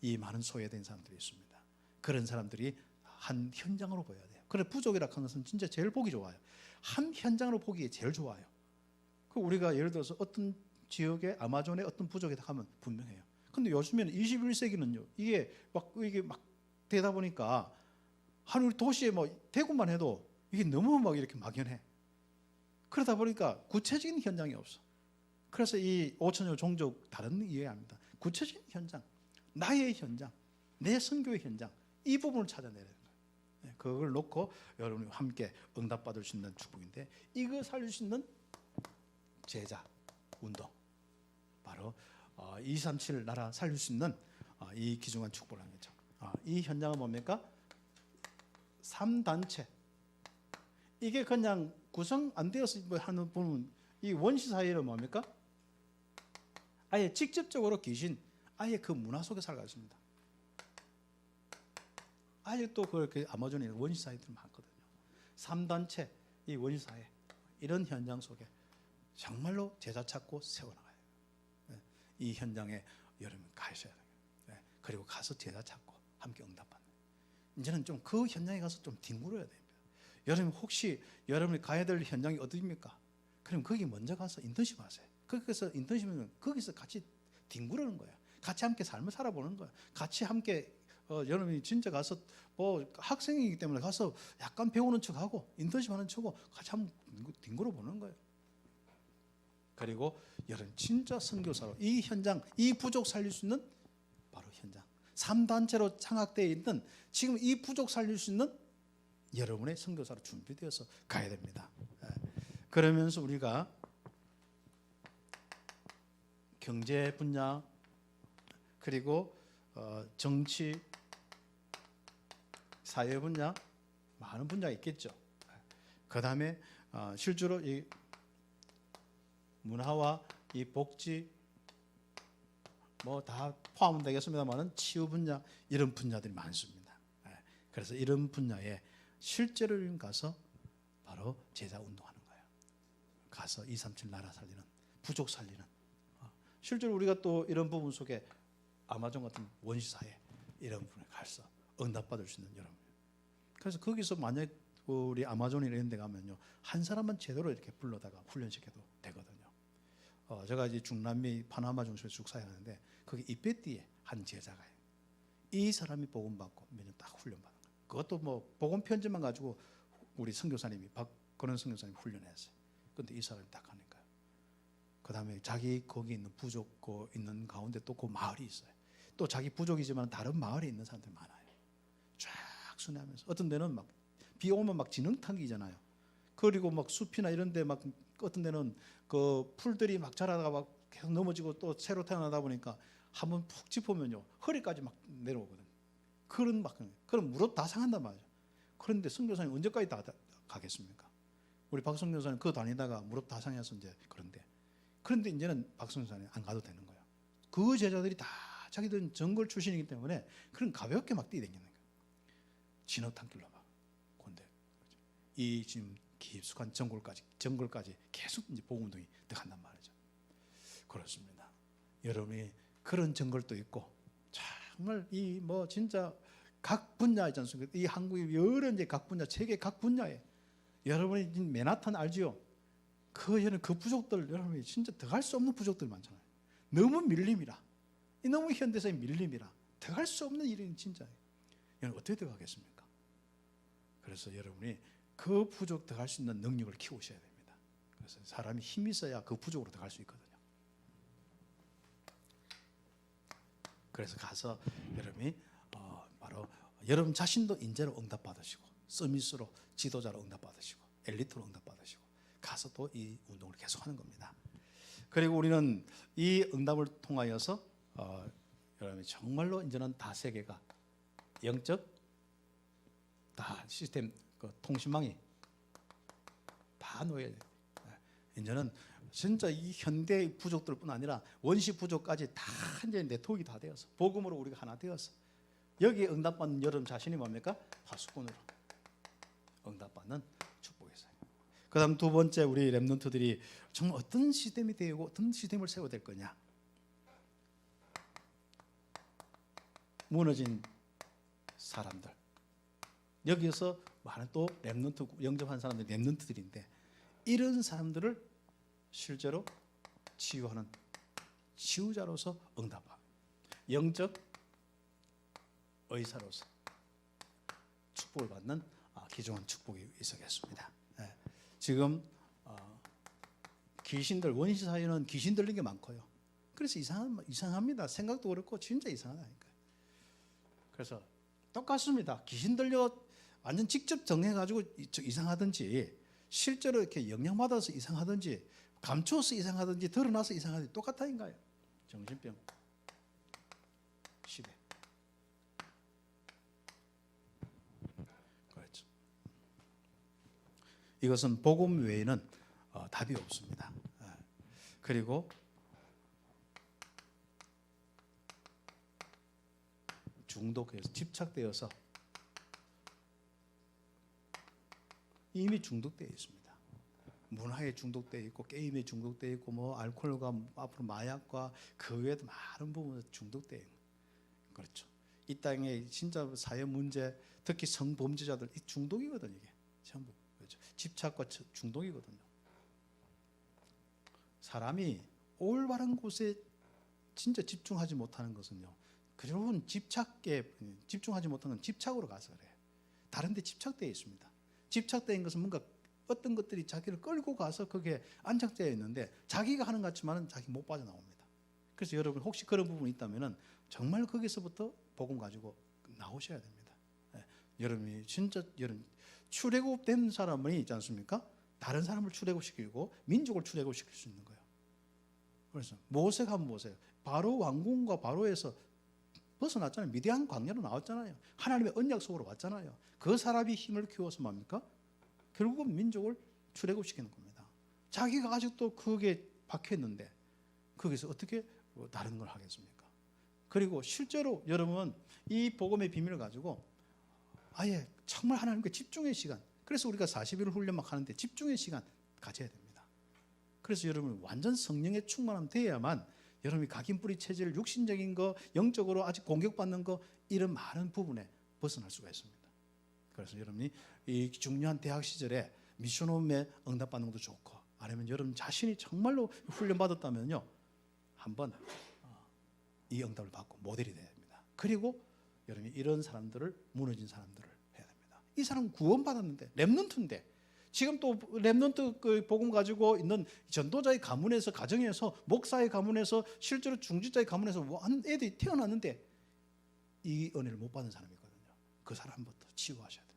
이 많은 소외된 사람들이 있습니다. 그런 사람들이 한 현장으로 보여야 돼요. 그래서 부족이라 하는 것은 진짜 제일 보기 좋아요. 한 현장으로 보기에 제일 좋아요. 그 우리가 예를 들어서 어떤 지역에 아마존에 어떤 부족에 가면 분명해요. 근데 요즘에는 21세기는요, 이게 막 되다 보니까 한 우리 도시에 뭐 대구만 해도 이게 너무 막 이렇게 막연해. 그러다 보니까 구체적인 현장이 없어. 그래서 이 5천여 종족 다른 이해합니다. 구체적인 현장, 나의 현장, 내 선교의 현장, 이 부분을 찾아내는 거예요. 그걸 놓고 여러분이 함께 응답받을 수 있는 축복인데, 이거 살릴 수 있는 제자 운동, 바로 237 나라 살릴 수 있는 이 귀중한 축복을 하는 거죠. 이 현장은 뭡니까? 3단체. 이게 그냥 구성 안 되어서 하는 부분, 이 원시 사회는 뭡니까? 아예 직접적으로 귀신, 아예 그 문화 속에 살고 있습니다. 아예 또 그렇게 아마존에 원시 사회들 많거든요. 3단체, 이 원시 사회, 이런 현장 속에 정말로 제자 찾고 세워나가요. 이 현장에 여러분 가셔야 돼요. 그리고 가서 제자 찾고 함께 응답받는. 이제는 좀 그 현장에 가서 좀 뒹굴어야 됩니다. 여러분 혹시 여러분이 가야 될 현장이 어디입니까? 그럼 거기 먼저 가서 인턴십 하세요. 거기서 인턴십은 거기서 같이 뒹구르는 거예요. 같이 함께 삶을 살아보는 거예요. 같이 함께 여러분이 진짜 가서 뭐 학생이기 때문에 가서 약간 배우는 척하고 인턴십 하는 척하고 같이 한번 뒹굴어 보는 거예요. 그리고 여러분 진짜 선교사로 이 현장, 이 부족 살릴 수 있는 바로 현장, 3단체로 창학되어 있는 지금 이 부족 살릴 수 있는 여러분의 선교사로 준비되어서 가야 됩니다. 그러면서 우리가 경제 분야, 그리고 정치, 사회 분야, 많은 분야가 있겠죠. 그 다음에 실제로 이 문화와 이 복지 뭐 다 포함은 되겠습니다만은 치유 분야, 이런 분야들이 많습니다. 그래서 이런 분야에 실제로 가서 바로 제자 운동하는 거예요. 가서 237 나라 살리는, 부족 살리는. 실제로 우리가 또 이런 부분 속에 아마존 같은 원시사회 이런 부분에 가서 응답받을 수 있는 여러분. 그래서 거기서 만약 우리 아마존 이런 데 가면요, 한 사람만 제대로 이렇게 불러다가 훈련시켜도 되거든요. 제가 이제 중남미 파나마 중심에 쭉 사역하는데 거기 이페띠에 한 제자가요. 이 사람이 복음 받고 몇 년 딱 훈련 받은 거예요. 그것도 뭐 복음 편지만 가지고 우리 선교사님이 박건원 선교사님이 훈련했어요. 근데 이 사람이 딱 하니까요. 그 다음에 자기 거기 있는 부족 있는 가운데 또 그 마을이 있어요. 또 자기 부족이지만 다른 마을에 있는 사람들이 많아요. 쫙 순회하면서 어떤 데는 막 비 오면 막 진흙탕기잖아요. 그리고 막 숲이나 이런 데 막 어떤 데는 그 풀들이 막 자라다가 막 계속 넘어지고 또 새로 태어나다 보니까 한번 푹 짚으면요 허리까지 막 내려오거든요. 그런 무릎 다 상한단 말이죠. 그런데 선교사님 언제까지 다 가겠습니까? 우리 박성교 사님 그거 다니다가 무릎 다 상해서 이제 그런데 이제는 박성교 사님 안 가도 되는 거예요. 그 제자들이 다 자기들은 정글 출신이기 때문에 그런 가볍게 막 뛰어다니는 거예요. 진흙탕길로 막 근데 이 지금 깊숙한 정글까지 계속 이제 복음운동이 들어간단 말이죠. 그렇습니다. 여러분이 그런 정글도 있고 정말 이 뭐 진짜 각 분야 있지 않습니까? 이 한국이 여러 이제 각 분야, 세계 각 분야에 여러분이 맨하탄 알지요? 그 부족들 여러분이 진짜 더할 수 없는 부족들 많잖아요. 너무 밀림이라, 너무 현대사의 밀림이라 더할 수 없는 일이 진짜. 여러분 어떻게 들어가겠습니까? 그래서 여러분이 그 부족 들어갈 수 있는 능력을 키우셔야 됩니다. 그래서 사람이 힘이 있어야 그 부족으로 들어갈 수 있거든요. 그래서 가서 여러분이 바로 여러분 자신도 인재로 응답받으시고 서밋으로 지도자로 응답받으시고 엘리트로 응답받으시고 가서 또 이 운동을 계속하는 겁니다. 그리고 우리는 이 응답을 통하여서 여러분이 정말로 이제는 다 세계가 영적 다 시스템 통신망이 다 놓여야 돼요. 이제는 진짜 이 현대 부족들뿐 아니라 원시 부족까지 다 이제 네트워크가 다 되어서 복음으로 우리가 하나 되어서 여기에 응답받는 여러분 자신이 뭡니까? 파수꾼으로 응답받는 축복이었어요. 그다음 두 번째 우리 렘넌트들이 정말 어떤 시스템이 되고 어떤 시스템을 세워야 될 거냐? 무너진 사람들. 여기에서 많은 또 렘넌트 영접한 사람들이 렘넌트들인데 이런 사람들을 실제로 치유하는 치유자로서 응답하고 영적 의사로서 축복을 받는 귀중한 축복이 있었겠습니다. 지금 귀신들 원시 사회는 귀신 들린 게 많고요. 그래서 이상합니다. 생각도 그렇고 진짜 이상하다니까요. 그래서 똑같습니다. 귀신 들려 완전 직접 정해가지고 이상하든지 실제로 이렇게 영향받아서 이상하든지 감추어서 이상하든지 드러나서 이상하든지 똑같다니까요. 정신병 시대. 그렇죠. 이것은 복음 외에는 답이 없습니다. 그리고 중독해서 집착되어서 이미 중독되어 있습니다. 문화에 중독되어 있고 게임에 중독되어 있고 뭐 알코올과 앞으로 마약과 그 외에도 많은 부분에 중독되어 있는. 그렇죠. 이 땅에 진짜 사회 문제, 특히 성범죄자들 이 중독이거든요. 이게 전부 그렇죠. 집착과 중독이거든요. 사람이 올바른 곳에 진짜 집중하지 못하는 것은요. 여러분 집중하지 못하는 건 집착으로 가서 그래요. 다른 데 집착되어 있습니다. 집착된 것은 뭔가 어떤 것들이 자기를 끌고 가서 거기에 안착되어 있는데 자기가 하는 것 같지만은 자기 못 빠져나옵니다. 그래서 여러분 혹시 그런 부분이 있다면은 정말 거기서부터 복음 가지고 나오셔야 됩니다. 여러분이 진짜 출애굽된 사람이 있지 않습니까? 다른 사람을 출애굽시키고 민족을 출애굽시킬 수 있는 거예요. 그래서 모세가 한번 보세요. 바로 왕궁과 바로에서 벗어났잖아요. 미디안 광야로 나왔잖아요. 하나님의 언약 속으로 왔잖아요. 그 사람이 힘을 키워서 뭡니까? 결국은 민족을 출애굽시키는 겁니다. 자기가 아직도 그게 박혀있는데 거기서 어떻게 다른 걸 하겠습니까? 그리고 실제로 여러분 이 복음의 비밀을 가지고 아예 정말 하나님께 집중의 시간, 그래서 우리가 40일 훈련 막 하는데 집중의 시간 가져야 됩니다. 그래서 여러분 완전 성령의 충만함 돼야만 여러분이 각인뿌리 체질, 육신적인 거, 영적으로 아직 공격받는 거 이런 많은 부분에 벗어날 수가 있습니다. 그래서 여러분이 이 중요한 대학 시절에 미션홈에 응답받는 것도 좋고 아니면 여러분 자신이 정말로 훈련받았다면요 한번 이 응답을 받고 모델이 돼야 됩니다. 그리고 여러분이 이런 사람들을 무너진 사람들을 해야 됩니다. 이 사람은 구원받았는데 렘넌트인데 지금 또 렘넌트 그 복음 가지고 있는 전도자의 가문에서 가정에서 목사의 가문에서 실제로 중직자의 가문에서 애들이 태어났는데 이 은혜를 못 받은 사람이 있거든요. 그 사람부터 치유하셔야 돼요.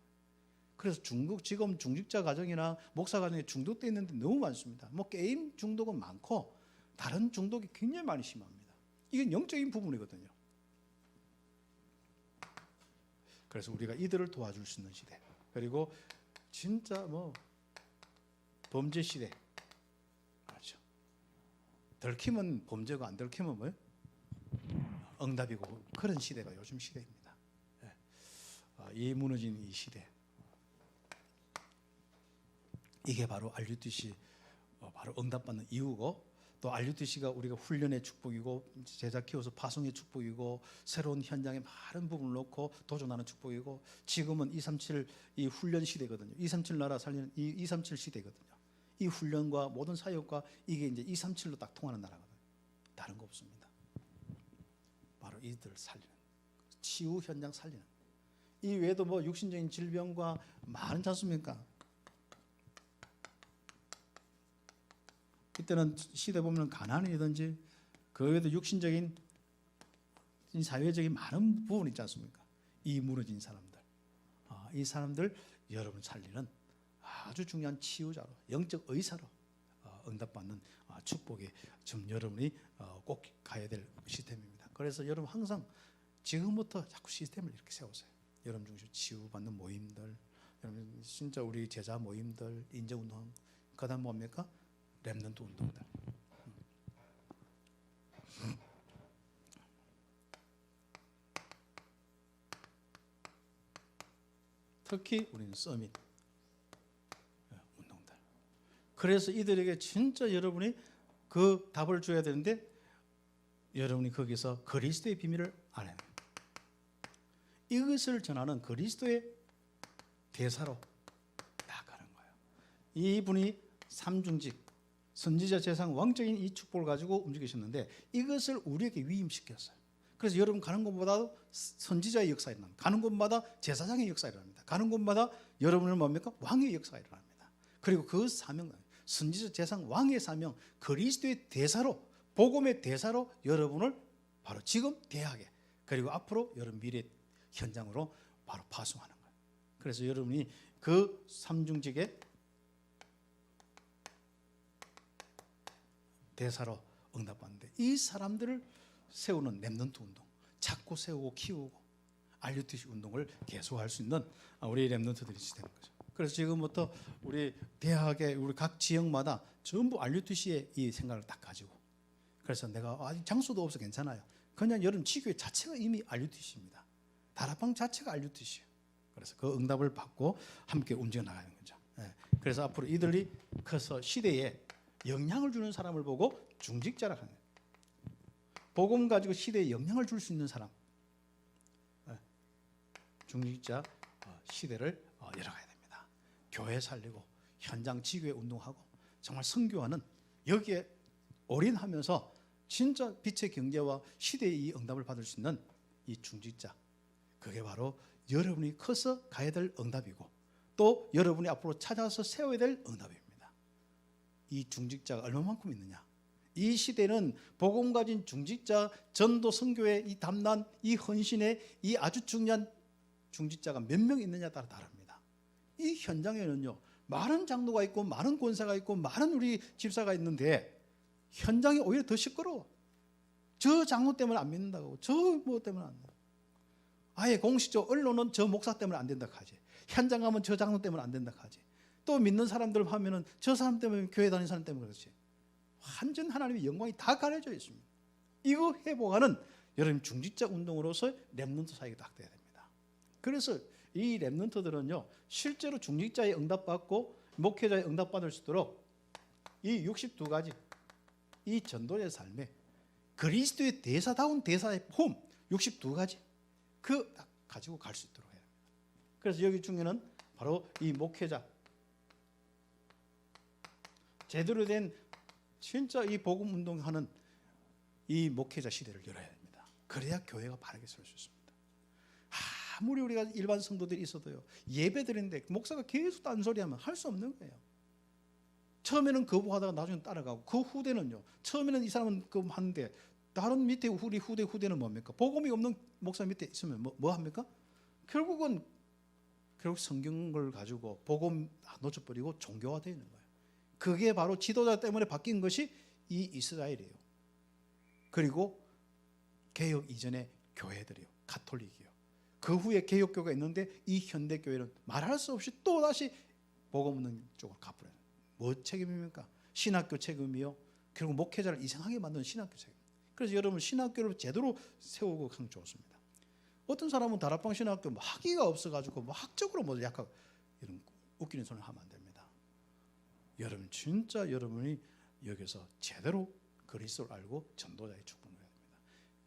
그래서 지금 중직자 가정이나 목사 가정에 중독되어 있는데 너무 많습니다. 뭐 게임 중독은 많고 다른 중독이 굉장히 많이 심합니다. 이건 영적인 부분이거든요. 그래서 우리가 이들을 도와줄 수 있는 시대, 그리고 진짜 뭐 범죄 시대, 그렇죠. 들키면 범죄고 안 들키면 뭐예요? 응답이고, 그런 시대가 요즘 시대입니다. 이 무너진 이 시대, 이게 바로 RUTC 바로 응답받는 이유고, 또 RUTC가 우리가 훈련의 축복이고, 제자 키워서 파송의 축복이고, 새로운 현장에 많은 부분을 놓고 도전하는 축복이고, 지금은 237 이 훈련 시대거든요. 237 나라 살리는 이 237 시대거든요. 이 훈련과 모든 사역과 이게 이제 237로 딱 통하는 나라거든요. 다른 거 없습니다. 바로 이들 살리는, 치유 현장 살리는. 이 외에도 뭐 육신적인 질병과 많지 않습니까? 그때는 시대 보면 가난이든지 그 외에도 육신적인 사회적인 많은 부분이 있지 않습니까? 이 무너진 사람들, 이 사람들 여러분 살리는 아주 중요한 치유자로, 영적 의사로 응답받는 축복이 지금 여러분이 꼭 가야 될 시스템입니다. 그래서 여러분 항상 지금부터 자꾸 시스템을 이렇게 세우세요. 여러분 중심 치유받는 모임들, 여러분 진짜 우리 제자 모임들, 인재운동, 그다음 뭡니까? 렘넌트 운동들. 특히 우리는 서밋 운동들. 그래서 이들에게 진짜 여러분이 그 답을 줘야 되는데, 여러분이 거기서 그리스도의 비밀을 알아야 돼요. 이것을 전하는 그리스도의 대사로 나아가는 거예요. 이분이 삼중직, 선지자, 재상, 왕적인 이 축복을 가지고 움직이셨는데, 이것을 우리에게 위임시켰어요. 그래서 여러분 가는 곳마다 선지자의 역사가 일어납니다. 가는 곳마다 제사장의 역사가 일어납니다. 가는 곳마다 여러분은 뭡니까? 왕의 역사가 일어납니다. 그리고 그 사명, 선지자, 재상, 왕의 사명, 그리스도의 대사로, 복음의 대사로 여러분을 바로 지금 대하게, 그리고 앞으로 여러분 미래 현장으로 바로 파송하는 거예요. 그래서 여러분이 그 삼중직의 대사로 응답받는데, 이 사람들을 세우는 렘넌트 운동, 자꾸 세우고 키우고 RUTC 운동을 계속할 수 있는 우리 렘넌트들이 되는 거죠. 그래서 지금부터 우리 대학의 우리 각 지역마다 전부 RUTC의 이 생각을 딱 가지고, 그래서 내가 아직 장소도 없어 괜찮아요. 그냥 여러분 지교회 자체가 이미 RUTC입니다. 다락방 자체가 RUTC예요. 그래서 그 응답을 받고 함께 움직여 나가는 거죠. 그래서 앞으로 이들이 커서 시대에 영향을 주는 사람을 보고 중직자라 하는 거예요. 복음 가지고 시대에 영향을 줄 수 있는 사람, 중직자 시대를 열어가야 됩니다. 교회 살리고 현장 지교회 운동하고 정말 선교하는, 여기에 올인하면서 진짜 빛의 경제와 시대의 이 응답을 받을 수 있는 이 중직자, 그게 바로 여러분이 커서 가야 될 응답이고, 또 여러분이 앞으로 찾아서 세워야 될 응답입니다. 이 중직자가 얼마만큼 있느냐, 이 시대는 복음 가진 중직자, 전도 선교의 이 담난 이 헌신의 이 아주 중요한 중직자가 몇 명 있느냐에 따라 다릅니다. 이 현장에는요 많은 장로가 있고 많은 권사가 있고 많은 우리 집사가 있는데, 현장이 오히려 더 시끄러워. 저 장로 때문에 안 믿는다고, 저 뭐 때문에 안 된다. 아예 공식적 언론은 저 목사 때문에 안 된다 하지, 현장 가면 저 장로 때문에 안 된다 하지, 또 믿는 사람들 하면은 저 사람 때문에, 교회 다니는 사람 때문에 그렇지. 완전 하나님의 영광이 다 가려져 있습니다. 이거 회복하는 여러분 중직자 운동으로서 렘넌트 사역이 딱 돼야 됩니다. 그래서 이 렘넌트들은요 실제로 중직자의 응답받고 목회자의 응답받을 수 있도록 이 62가지 이 전도의 삶에 그리스도의 대사다운 대사의 폼 62가지 그 가지고 갈 수 있도록 해야 됩니다. 그래서 여기 중에는 바로 이 목회자, 제대로 된 진짜 이 복음 운동하는 이 목회자 시대를 열어야 됩니다. 그래야 교회가 바르게 설 수 있습니다. 아무리 우리가 일반 성도들이 있어도요, 예배 드리는데 목사가 계속 딴소리하면 할 수 없는 거예요. 처음에는 거부하다가 나중에 따라가고, 그 후대는요, 처음에는 이 사람은 하는데 다른 밑에 우리 후대는 뭡니까? 복음이 없는 목사 밑에 있으면 뭐 합니까? 결국 성경을 가지고 복음 놓쳐버리고 종교화되어 있는 거예요. 그게 바로 지도자 때문에 바뀐 것이 이 이스라엘이에요. 그리고 개혁 이전의 교회들이요, 가톨릭이요. 그 후에 개혁교가 있는데 이 현대교회는 말할 수 없이 또다시 복음 없는 쪽으로 가버려요. 뭐 책임입니까? 신학교 책임이요. 결국 목회자를 이상하게 만드는 신학교 책임. 그래서 여러분 신학교를 제대로 세우고 하면 좋습니다. 어떤 사람은 다락방 신학교 뭐 학위가 없어가지고 뭐 학적으로 뭐 약간 이런 웃기는 소리를 하면 안 됩니다. 여러분 진짜 여러분이 여기서 제대로 그리스도를 알고 전도자의 축복을 해야 됩니다.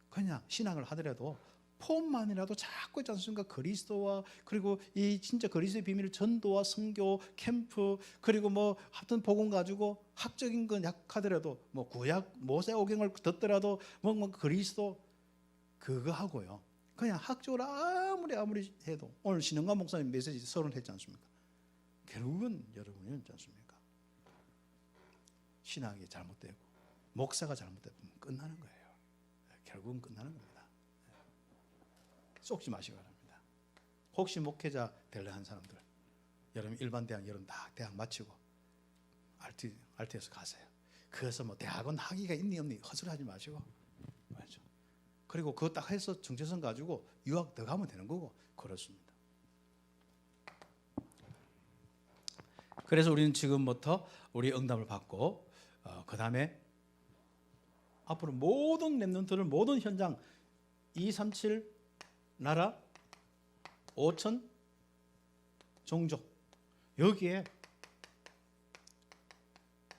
그냥 신앙을 하더라도 폼만이라도 자꾸 있지 않습니까? 그리스도와 그리고 이 진짜 그리스도의 비밀을 전도와 선교 캠프 그리고 뭐 하여튼 복음 가지고 학적인 건 약하더라도 뭐 구약 모세오경을 듣더라도 뭐 그리스도 그거 하고요. 그냥 학적으로 아무리 해도 오늘 신영관 목사님 메시지 서론했지 않습니까? 결국은 여러분이 있지 않습니까? 신학이 잘못되고 목사가 잘못되면 끝나는 거예요. 결국은 끝나는 겁니다. 쏙지 마시기 바랍니다. 혹시 목회자 되려 한 사람들, 여러분 일반 대학 여러분 다 대학 마치고 RT에서 가세요. 그래서 뭐 대학원 학위가 있니 없니 헛소리하지 마시고, 맞죠? 그리고 그거 딱 해서 정체성 가지고 유학 더 가면 되는 거고 그렇습니다. 그래서 우리는 지금부터 우리 응답을 받고 그 다음에 앞으로 모든 렘넌트를 모든 현장 237 나라 5천 종족 여기에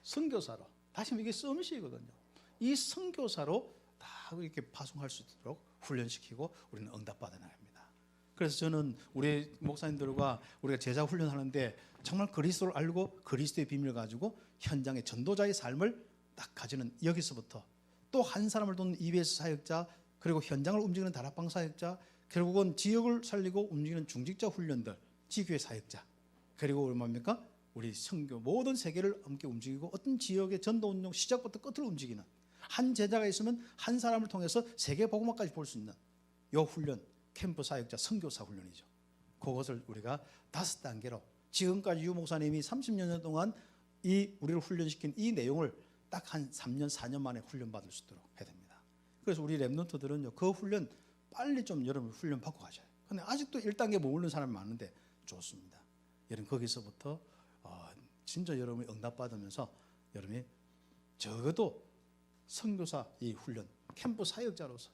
선교사로 다시 이게 썸시거든요. 이 선교사로 다 이렇게 파송할 수 있도록 훈련시키고 우리는 응답받아 나갑니다. 그래서 저는 우리 목사님들과 우리가 제자 훈련하는데 정말 그리스도를 알고 그리스도의 비밀을 가지고 현장의 전도자의 삶을 딱 가지는 여기서부터 또 한 사람을 돕는 EBS 사역자 그리고 현장을 움직이는 다락방 사역자 결국은 지역을 살리고 움직이는 중직자 훈련들 지교회 사역자 그리고 우리 뭡니까? 우리 선교 모든 세계를 함께 움직이고 어떤 지역의 전도운동 시작부터 끝을 움직이는 한 제자가 있으면 한 사람을 통해서 세계 복음화까지 볼 수 있는 요 훈련 캠프 사역자 선교사 훈련이죠. 그것을 우리가 5단계로 지금까지 유 목사님이 30년 동안 이 우리를 훈련시킨 이 내용을 딱 한 3년 4년 만에 훈련받을 수 있도록 해야 됩니다. 그래서 우리 렘넌트들은요 그 훈련 빨리 좀 여러분 훈련 받고 가셔요. 근데 아직도 1단계 머무르는 사람이 많은데 좋습니다. 여러분 거기서부터 진짜 여러분이 응답받으면서 여러분이 적어도 선교사 이 훈련 캠프 사역자로서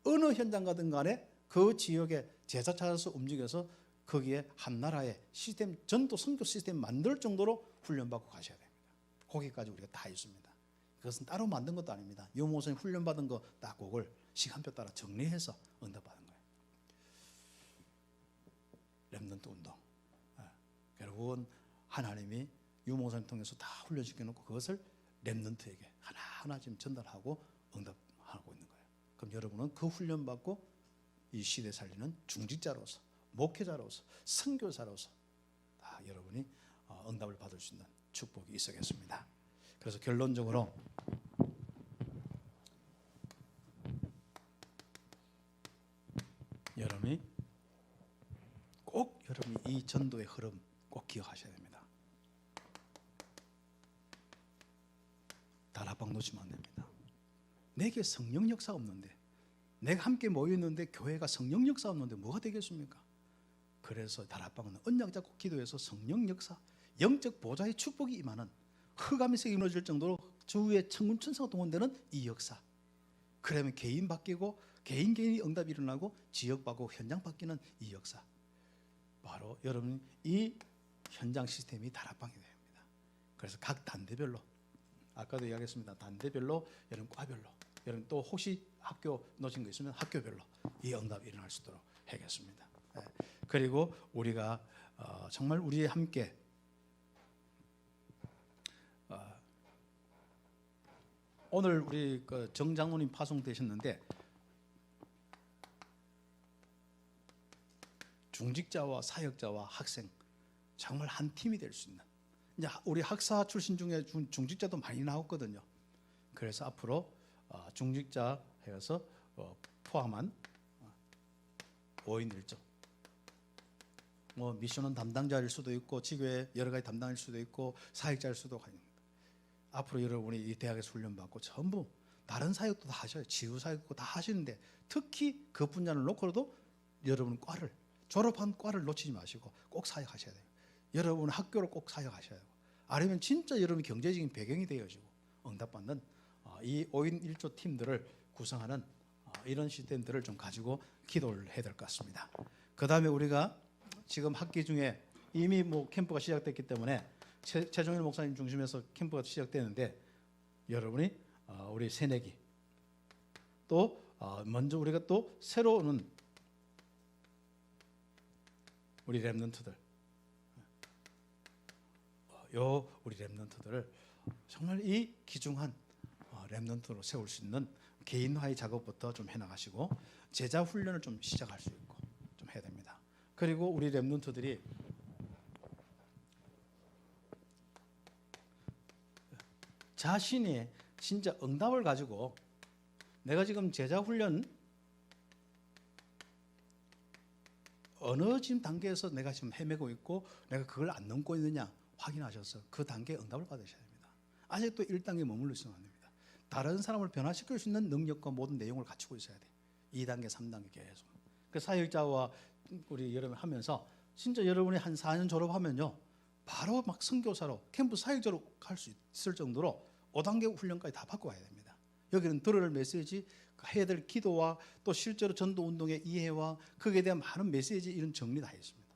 어느 현장 가든 간에 그 지역에 제자 찾아서 움직여서 거기에 한 나라의 시스템 전도 선교 시스템 만들 정도로 훈련받고 가셔야 됩니다. 거기까지 우리가 다 있습니다. 그것은 따로 만든 것도 아닙니다. 요 목사님 훈련받은 거 딱 그걸 시간표 따라 정리해서 응답받은 거예요. 렘넌트 운동. 결국은 하나님이 유 목사님 통해서 다 훈련시켜 놓고 그것을 렘넌트에게 하나하나 지금 전달하고 응답하고 있는 거예요. 그럼 여러분은 그 훈련받고 이 시대 살리는 중직자로서 목회자로서 선교사로서 다 여러분이 응답을 받을 수 있는 축복이 있어겠습니다. 그래서 결론적으로 여러분이 꼭 여러분이 이 전도의 흐름 꼭 기억하셔야 됩니다. 다락방 놓치면 안 됩니다. 내게 성령 역사 없는데 내가 함께 모여있는데 교회가 성령 역사 없는데 뭐가 되겠습니까? 그래서 다락방은 언약 잡고 기도해서 성령 역사 영적 보좌의 축복이 임하는 흑암이 세계 무너질 정도로 주위에 천군 천사가 동원되는 이 역사 그러면 개인 바뀌고 개인이 응답이 일어나고 지역 바뀌고 현장 바뀌는 이 역사 바로 여러분 이 현장 시스템이 다락방이 됩니다. 그래서 각 단대별로 아까도 이야기했습니다. 단대별로 여러분 과별로 여러분 또 혹시 학교 놓친 거 있으면 학교별로 이 응답이 일어날 수 있도록 하겠습니다. 그리고 우리가 정말 우리 함께 오늘 우리 정 장로님 파송되셨는데 중직자와 사역자와 학생 정말 한 팀이 될 수 있는 이제 우리 학사 출신 중에 중직자도 많이 나왔거든요. 그래서 앞으로 중직자 해서 포함한 5인 1조 뭐 미션은 담당자일 수도 있고 지교회 여러 가지 담당일 수도 있고 사역자일 수도 있고 앞으로 여러분이 이 대학에서 훈련받고 전부 다른 사역도 다 하셔요. 치유 사역도 다 하시는데 특히 그 분야를 놓고도 여러분 과를 졸업한 과를 놓치지 마시고 꼭 사역하셔야 돼요. 여러분 학교를 꼭 사역하셔야 돼요. 아니면 진짜 여러분이 경제적인 배경이 되어지고 응답받는 이 5인 1조 팀들을 구성하는 이런 시스템들을 좀 가지고 기도를 해야 될 것 같습니다. 그 다음에 우리가 지금 학기 중에 이미 뭐 캠프가 시작됐기 때문에 최종일 목사님 중심에서 캠프가 시작되는데 여러분이 우리 새내기 또 먼저 우리가 또 새로 오는 우리 랩런트들 우리 랩런트들을 정말 이 귀중한 랩런트로 세울 수 있는 개인화의 작업부터 좀 해나가시고 제자 훈련을 좀 시작할 수 있고 좀 해야 됩니다. 그리고 우리 랩런트들이 자신이 진짜 응답을 가지고 내가 지금 제자 훈련 어느 지금 단계에서 내가 지금 헤매고 있고 내가 그걸 안 넘고 있느냐 확인하셔서 그 단계에 응답을 받으셔야 됩니다. 아직도 1단계에 머물러 있으면 안 됩니다. 다른 사람을 변화시킬 수 있는 능력과 모든 내용을 갖추고 있어야 돼. 2단계, 3단계 계속. 그 사역자와 우리 여러분 하면서 진짜 여러분이 한 4년 졸업하면요 바로 막 선교사로 캠프 사역자로 갈 수 있을 정도로 5단계 훈련까지 다 받고 와야 됩니다. 여기는 들을 메시지, 해야 될 기도와 또 실제로 전도 운동의 이해와 거기에 대한 많은 메시지 이런 정리 다 있습니다.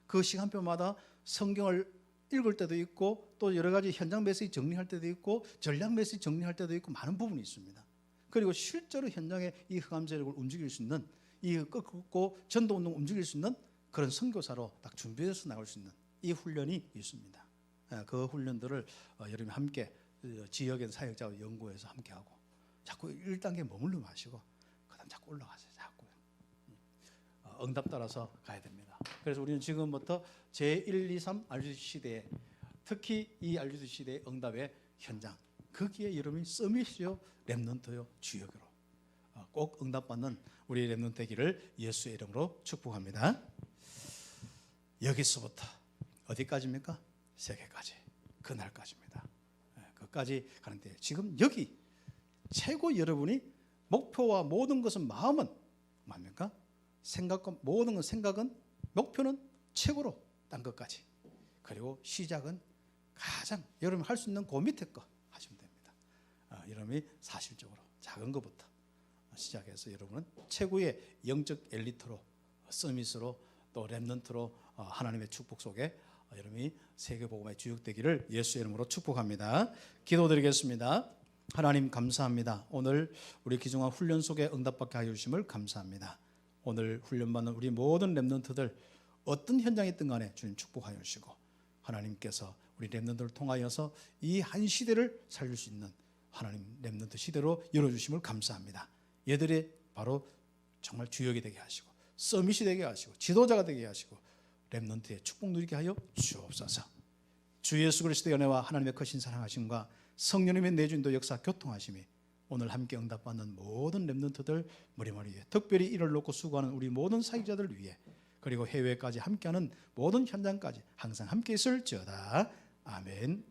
그 시간표마다 성경을 읽을 때도 있고 또 여러 가지 현장 메시지 정리할 때도 있고 전략 메시지 정리할 때도 있고 많은 부분이 있습니다. 그리고 실제로 현장에 이 흑암 세력을 움직일 수 있는 이 꺾고 전도 운동을 움직일 수 있는 그런 선교사로 딱 준비해서 나올 수 있는 이 훈련이 있습니다. 그 훈련들을 여러분이 함께 지역의 사역자와 연구해서 함께 하고 자꾸 1단계 머물러 마시고 그다음 자꾸 올라가세요. 자꾸 응답 따라서 가야 됩니다. 그래서 우리는 지금부터 제1, 2, 3 RUD 시대에 특히 이 RUD 시대의 응답의 현장 거기에 여러분이 서밋이요 랩넌트요 주역으로 꼭 응답받는 우리 랩넌트 되기를 예수의 이름으로 축복합니다. 여기서부터 어디까지입니까? 세계까지 그날까지입니다. 그까지 가는데 지금 여기 최고 여러분이 목표와 모든 것은 마음은 뭡니까? 생각과 모든 건 생각은 목표는 최고로 딴 것까지 그리고 시작은 가장 여러분 할 수 있는 그 밑에 거 하시면 됩니다. 여러분이 사실적으로 작은 것부터 시작해서 여러분은 최고의 영적 엘리트로 서밋으로 또 랩넌트로 하나님의 축복 속에 여러분이 세계복음의 주역되기를 예수의 이름으로 축복합니다. 기도드리겠습니다. 하나님 감사합니다. 오늘 우리 귀중한 훈련 속에 응답받게 하여 주심을 감사합니다. 오늘 훈련받는 우리 모든 랩넌트들 어떤 현장에 있든 간에 주님 축복하여 주시고 하나님께서 우리 랩넌트를 통하여서 이 한 시대를 살릴 수 있는 하나님 랩넌트 시대로 열어주심을 감사합니다. 얘들이 바로 정말 주역이 되게 하시고 서밋이 되게 하시고 지도자가 되게 하시고 랩넌트의 축복 누리게 하여 주옵소서. 주 예수 그리스도의 은혜와 하나님의 크신 사랑하심과 성령님의 내주인도 역사 교통하심이 오늘 함께 응답받는 모든 랩넌트들 머리머리 위에 특별히 이를 놓고 수고하는 우리 모든 사역자들 위해 그리고 해외까지 함께하는 모든 현장까지 항상 함께 있을지어다. 아멘.